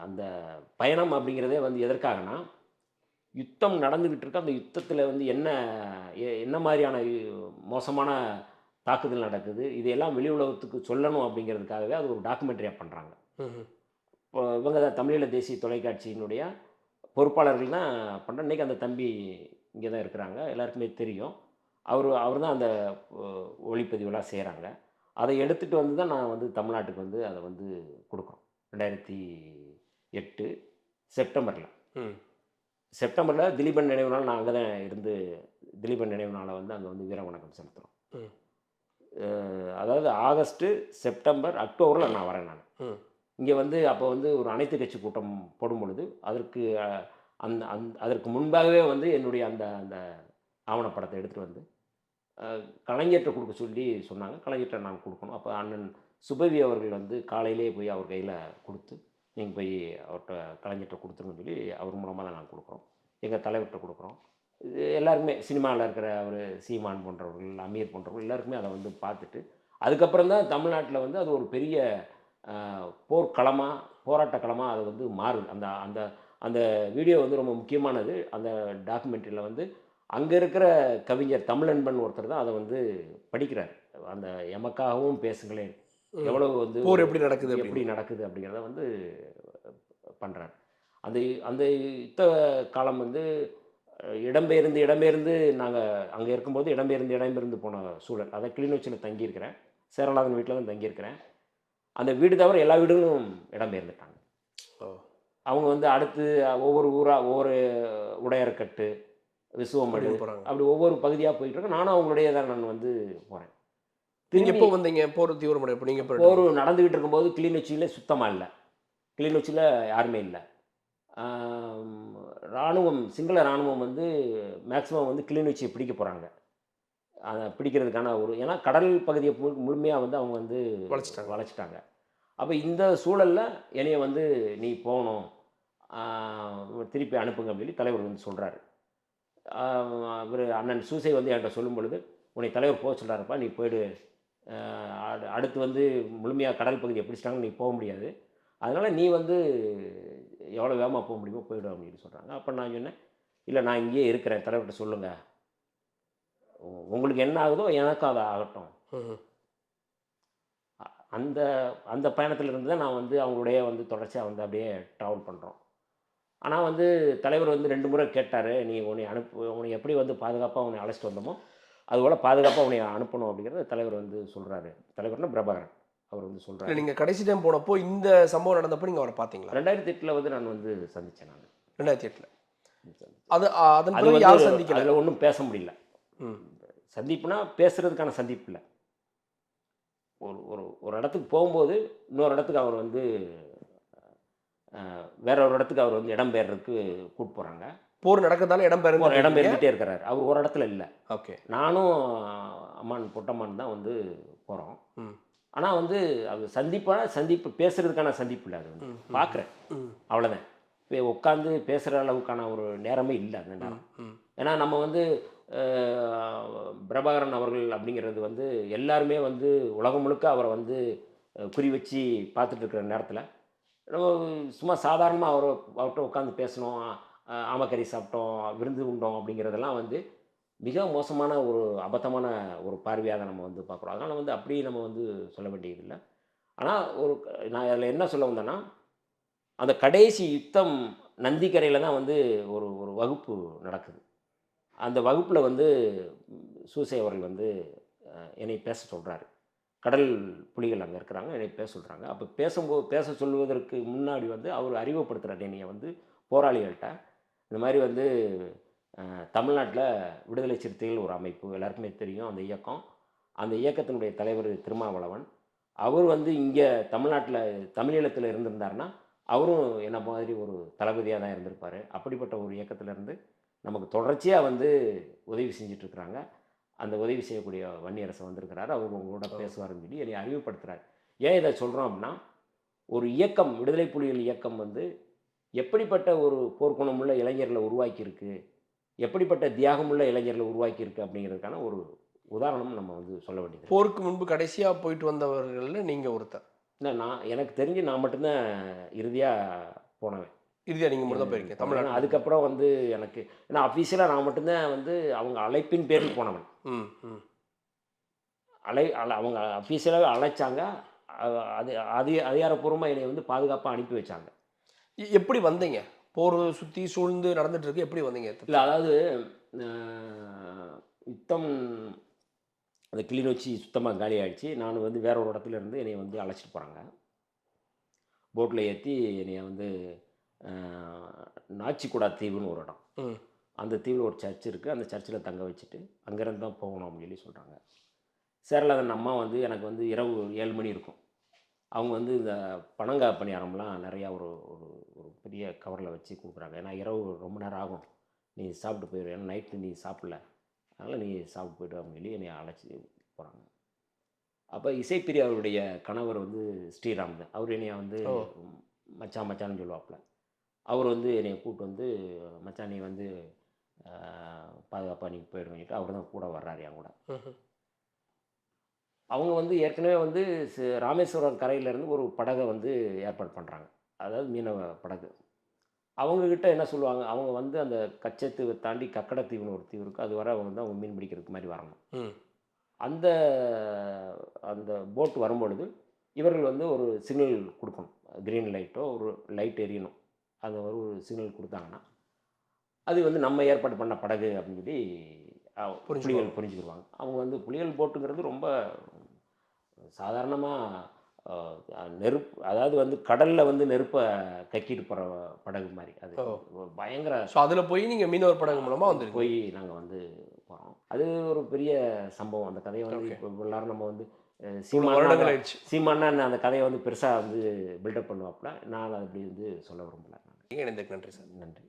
அந்த பயணம் அப்படிங்கிறதே வந்து எதற்காகனா, யுத்தம் நடந்துக்கிட்டு இருக்கு, அந்த யுத்தத்தில் வந்து என்ன மாதிரியான மோசமான தாக்குதல் நடக்குது, இதையெல்லாம் வெளி உலகத்துக்கு சொல்லணும் அப்படிங்கிறதுக்காகவே அது ஒரு டாக்குமெண்ட்ரியாக பண்ணுறாங்க. இப்போ இவங்க தான் தமிழீழ தேசிய தொலைக்காட்சியினுடைய பொறுப்பாளர்கள் தான் பண்ணுறேன். இன்றைக்கி அந்த தம்பி இங்கே தான் இருக்கிறாங்க, எல்லாருக்குமே தெரியும். அவர் தான் அந்த ஒளிப்பதிவெல்லாம் செய்கிறாங்க. அதை எடுத்துகிட்டு வந்து தான் நான் வந்து தமிழ்நாட்டுக்கு வந்து அதை வந்து கொடுக்குறோம். 2008 செப்டம்பரில். ம். செப்டம்பரில் திலீபன் நினைவு நாள் நான் அங்கே தான் இருந்து திலீபன் நினைவு நாளை வந்து அங்கே வந்து வீர வணக்கம் செலுத்துகிறோம். ம். அதாவது ஆகஸ்ட்டு, செப்டம்பர், அக்டோபரில் நான் வரேன் நான். ம். இங்கே வந்து அப்போ வந்து ஒரு அனைத்து கட்சி கூட்டம் போடும் பொழுது அதற்கு அதற்கு முன்பாகவே வந்து என்னுடைய அந்த அந்த ஆவணப்படத்தை எடுத்துகிட்டு வந்து கலைஞர்கிட்ட கொடுக்க சொல்லி சொன்னாங்க. கலைஞர்கிட்ட நாங்கள் கொடுக்கணும். அப்போ அண்ணன் சுபவி அவர்கள் வந்து காலையிலே போய் அவர் கையில் கொடுத்து, நீங்கள் போய் அவர்கிட்ட கலைஞர்கிட்ட கொடுத்துருங்கன்னு சொல்லி அவர் மூலமாக தான் நாங்கள் கொடுக்குறோம். எங்கள் தலைவர்கிட்ட கொடுக்குறோம். இது எல்லாருமே சினிமாவில் இருக்கிற அவர் சீமான் போன்றவர்கள், அமீர் போன்றவர்கள் எல்லாருக்குமே அதை வந்து பார்த்துட்டு, அதுக்கப்புறம் தான் தமிழ்நாட்டில் வந்து அது ஒரு பெரிய போர்க்களமாக, போராட்ட களமாக அது வந்து மாறுது. அந்த அந்த அந்த வீடியோ வந்து ரொம்ப முக்கியமானது. அந்த டாக்குமெண்ட்ரியில் வந்து அங்கே இருக்கிற கவிஞர் தமிழன்பன் ஒருத்தர் தான் அதை வந்து படிக்கிறார். அந்த எமக்காகவும் பேசுங்களேன், எவ்வளவு வந்து போர் எப்படி நடக்குது எப்படி நடக்குது அப்படிங்கிறத வந்து பண்ணுறார். அந்த அந்த யுத்த காலம் வந்து இடம்பெயர்ந்து நாங்கள் அங்கே இருக்கும்போது இடம்பெயர்ந்து போன சூழல். அதை கிளிநொச்சியில் தங்கியிருக்கிறேன். சேரலாதன் வீட்டில் தான் தங்கியிருக்கிறேன். அந்த வீடு தவிர எல்லா வீடுகளும் இடம்பெயர்ந்துட்டாங்க. அவங்க வந்து அடுத்து ஒவ்வொரு ஊராக ஒவ்வொரு உடையார்கட்டு, விசுவமடு, அப்படி ஒவ்வொரு பகுதியாக போயிட்டு இருக்கேன். நானும் அவங்களுடைய தான் நான் வந்து போகிறேன். நீங்கள் எப்போ வந்தீங்க போர் தீவிரமடை? இப்போ நீங்கள் போர் நடந்துக்கிட்டு இருக்கும்போது கிளிநொச்சியில் சுத்தமாக இல்லை. கிளிநொச்சியில் யாருமே இல்லை. இராணுவம், சிங்கள இராணுவம் வந்து மேக்ஸிமம் வந்து கிளிநொச்சியை பிடிக்க போகிறாங்க. அதை பிடிக்கிறதுக்கான ஏன்னா கடல் பகுதியை முழுமையாக வந்து அவங்க வந்து வளைச்சிட்டாங்க. அப்போ இந்த சூழலில் என்னைய வந்து நீ போகணும், திருப்பி அனுப்புங்க அப்படின்னு தலைவர் வந்து சொல்கிறாரு. இவர் அண்ணன் சூசை வந்து என்கிட்ட சொல்லும் பொழுது, உன்னை தலைவர் போக சொல்கிறாருப்பா, நீ போய்டு, அடுத்து வந்து முழுமையாக கடல் பகுதியை பிடிச்சிட்டாங்க, நீ போக முடியாது, அதனால் நீ வந்து எவ்வளோ வேகமாக போக முடியுமோ போய்டும் அப்படின்னு சொல்கிறாங்க. அப்போ நான் சொன்னேன், இல்லை நான் இங்கேயே இருக்கிறேன், தலைவர்கிட்ட சொல்லுங்கள், உங்களுக்கு என்ன ஆகுதோ எனக்கும் அதை ஆகட்டும். அந்த அந்த பயணத்தில் இருந்து தான் நான் வந்து அவங்களுடைய வந்து தொடர்ச்சியாக வந்து அப்படியே ட்ராவல் பண்ணுறோம். ஆனால் வந்து தலைவர் வந்து 2 முறை கேட்டார், நீ உன்னை எப்படி வந்து பாதுகாப்பாக உன்னை அழைச்சிட்டு வந்தோமோ அதுபோல் பாதுகாப்பாக உன்னை அனுப்பணும் அப்படிங்கிறத தலைவர் வந்து சொல்கிறாரு. தலைவர்னா பிரபாகரன் அவர் வந்து சொல்கிறாரு. நீங்கள் கடைசி டைம் போனப்போ இந்த சம்பவம் நடந்தப்போ நீங்கள் அவரை பார்த்தீங்களா? 2008 வந்து நான் வந்து சந்தித்தேன். நான் 2008 அது அதன் பிறகு யார் சந்திக்கல? அதில் ஒன்றும் பேச முடியல. சந்திப்புனா பேசுகிறதுக்கான சந்திப்பு இல்லை. ஒரு இடத்துக்கு போகும்போது இன்னொரு இடத்துக்கு அவர் வந்து வேற ஒரு இடத்துக்கு அவர் வந்து இடம்பெயர்றதுக்கு கூப்பிட்டு போகிறாங்க. போர் நடக்கிறதால இடம்பெயர்ந்துட்டே இருக்கிறார். அவர் ஒரு இடத்துல இல்லை. ஓகே. நானும் பொட்டம்மான் தான் வந்து போகிறோம். ஆனால் வந்து அது சந்திப்பு பேசுகிறதுக்கான சந்திப்பு இல்லை. அது வந்து பார்க்குறேன், அவ்வளோதான். இப்போ உட்காந்து பேசுகிற அளவுக்கான ஒரு நேரமே இல்லை அந்த நேரம். ஏன்னா நம்ம வந்து பிரபாகரன் அவர்கள் அப்படிங்கிறது வந்து எல்லாருமே வந்து உலகம் முழுக்க அவரை வந்து குறி வச்சு பார்த்துட்டு இருக்கிற நேரத்தில் நம்ம சும்மா சாதாரணமாக அவர்கிட்ட உட்காந்து பேசணும், ஆமக்கறி சாப்பிட்டோம், விருந்து உண்டோம் அப்படிங்கிறதெல்லாம் வந்து மிக மோசமான ஒரு அபத்தமான ஒரு பார்வையாக நம்ம வந்து பார்க்குறோம். அதனால் வந்து அப்படி நம்ம வந்து சொல்ல வேண்டியதில்லை. ஆனால் நான் அதில் என்ன சொல்ல வந்தேன்னா, அந்த கடைசி யுத்தம் நந்திக்கரையில் தான் வந்து ஒரு வகுப்பு நடக்குது. அந்த வகுப்பில் வந்து சூசை அவர்கள் வந்து என்னை பேச சொல்கிறாரு. கடல் புலிகள் அங்கே இருக்கிறாங்க, என்னை பேச சொல்கிறாங்க. அப்போ பேச சொல்வதற்கு முன்னாடி வந்து அவர் அறிமுகப்படுத்துகிறார் என்னைய வந்து போராளிகள்கிட்ட. இந்த மாதிரி வந்து தமிழ்நாட்டில் விடுதலை சிறுத்தைகள் ஒரு அமைப்பு, எல்லாருக்குமே தெரியும் அந்த இயக்கம். அந்த இயக்கத்தினுடைய தலைவர் திருமாவளவன். அவர் வந்து இங்கே தமிழ்நாட்டில் தமிழீழத்தில் இருந்திருந்தாருன்னா அவரும் என்ன மாதிரி ஒரு தளபதியாக தான் இருந்திருப்பார். அப்படிப்பட்ட ஒரு இயக்கத்திலேருந்து நமக்கு தொடர்ச்சியாக வந்து உதவி செஞ்சிட்ருக்குறாங்க. அந்த உதவி செய்யக்கூடிய வன்னியரசு வந்திருக்கிறாரு, அவர் உங்களோட பேசுவாருன்னு சொல்லி என்னை அறிவுப்படுத்துகிறார். ஏன் இதை சொல்கிறோம் அப்படின்னா, ஒரு இயக்கம், விடுதலை புலிகள் இயக்கம் வந்து எப்படிப்பட்ட ஒரு போர்க்குணமுள்ள இளைஞர்களை உருவாக்கியிருக்கு, எப்படிப்பட்ட தியாகமுள்ள இளைஞர்களை உருவாக்கியிருக்கு அப்படிங்கிறதுக்கான ஒரு உதாரணம் நம்ம வந்து சொல்ல வேண்டியது. போருக்கு முன்பு கடைசியாக போயிட்டு வந்தவர்களில் நீங்கள் ஒருத்தர். இல்லை, எனக்கு தெரிஞ்சு நான் மட்டும்தான் இறுதியாக போனவன். இறுதியாக நீங்கள் மட்டும் தான் போயிருக்கீங்க தமிழ்நாடு. அதுக்கப்புறம் வந்து எனக்கு ஏன்னா அஃபீஷியலாக நான் மட்டும்தான் வந்து அவங்க அழைப்பின் பேரில் போனவன். அவங்க அஃபீஷியலாக அழைச்சாங்க, அதிகாரப்பூர்வமாக என்னை வந்து பாதுகாப்பாக அனுப்பி வச்சாங்க. எப்படி வந்தீங்க? போர் சுற்றி சூழ்ந்து நடந்துட்டு இருக்கு, எப்படி வந்தீங்க? இல்லை, அதாவது யுத்தம் அந்த கிளிநொச்சி சுத்தமாக காலி ஆகிடுச்சு. நான் வந்து வேற ஒரு இடத்துல இருந்து என்னை வந்து அழைச்சிட்டு போகிறாங்க. போட்டில் ஏற்றி என்னை வந்து நாச்சிக்குடா தீவுன்னு ஒரு இடம். ம். அந்த தீவில் ஒரு சர்ச் இருக்குது. அந்த சர்ச்சில் தங்க வச்சுட்டு அங்கேருந்து தான் போகணும் அப்படின்னு சொல்லி சொல்கிறாங்க. சேரலாதன் அம்மா வந்து எனக்கு வந்து இரவு 7 மணி இருக்கும். அவங்க வந்து இந்த பனங்காய் பணியாரம்லாம் நிறையா ஒரு ஒரு ஒரு பெரிய கவரில் வச்சு கொடுக்குறாங்க. ஏன்னா இரவு ரொம்ப நேரம் ஆகும், நீ சாப்பிட்டு போயிடு, ஏன்னா நைட்டு நீ சாப்பிடல, அதனால் நீ சாப்பிட்டு போய்ட்டு அப்படின்னு சொல்லி என்னை அழைச்சி போகிறாங்க. அப்போ இசைப்பிரியா அவருடைய கணவர் வந்து ஸ்ரீராம் தான். அவர் என்னைய வந்து ஓ. மச்சான் மச்சான்னு சொல்லுவாப்புல. அவர் வந்து என்னைய கூப்பிட்டு வந்து, மச்சான் நீ வந்து பாதுகாப்பாக நீ போயிடுன்னு சொல்லிட்டு அவர் தான் கூட வர்றாரு என் கூட. ம்ஹ்ம். அவங்க வந்து ஏற்கனவே வந்து ராமேஸ்வரம் கரையிலேருந்து ஒரு படகை வந்து ஏற்பாடு பண்ணுறாங்க. அதாவது மீனவ படகு. அவங்கக்கிட்ட என்ன சொல்லுவாங்க, அவங்க வந்து அந்த கச்சத்தீவை தாண்டி கக்கடத்தீவுன்னு ஒரு தீவு இருக்குது. அது வரை அவங்க வந்து அவங்க மீன் பிடிக்கிறதுக்கு மாதிரி வரணும். ம். அந்த அந்த போட் வரும்பொழுது இவர்கள் வந்து ஒரு சிக்னல் கொடுக்கணும். கிரீன் லைட்டோ ஒரு லைட் எரியணும். அது ஒரு சிக்னல் கொடுத்தாங்கன்னா அது வந்து நம்ம ஏற்பாடு பண்ண படகு அப்படின்னு சொல்லி புரிஞ்சுக்குவாங்க. புலிகள் புரிஞ்சுக்கிடுவாங்க. அவங்க வந்து புலிகள் போட்டுங்கிறது ரொம்ப சாதாரணமாக நெருப்பு, அதாவது வந்து கடலில் வந்து நெருப்பை கக்கிட்டு போகிற படகு மாதிரி. அது ஓ. பயங்கர ஸோ அதில் போய் நீங்கள் மீனவர் படகு மூலமாக வந்துருக்கீங்க. போய் நாங்கள் வந்து போகிறோம். அது ஒரு பெரிய சம்பவம். அந்த கதையை வந்து Okay. இப்போ எல்லாரும் நம்ம வந்து இவ்வளோ வருடங்கள் ஆயிடுச்சு. சீமானா அந்த கதையை வந்து பெருசாக வந்து பில்டப் பண்ணுவாப்புல. நான் அதை அப்படி வந்து சொல்ல விரும்பல. இணைந்ததுக்கு நன்றி சார். நன்றி.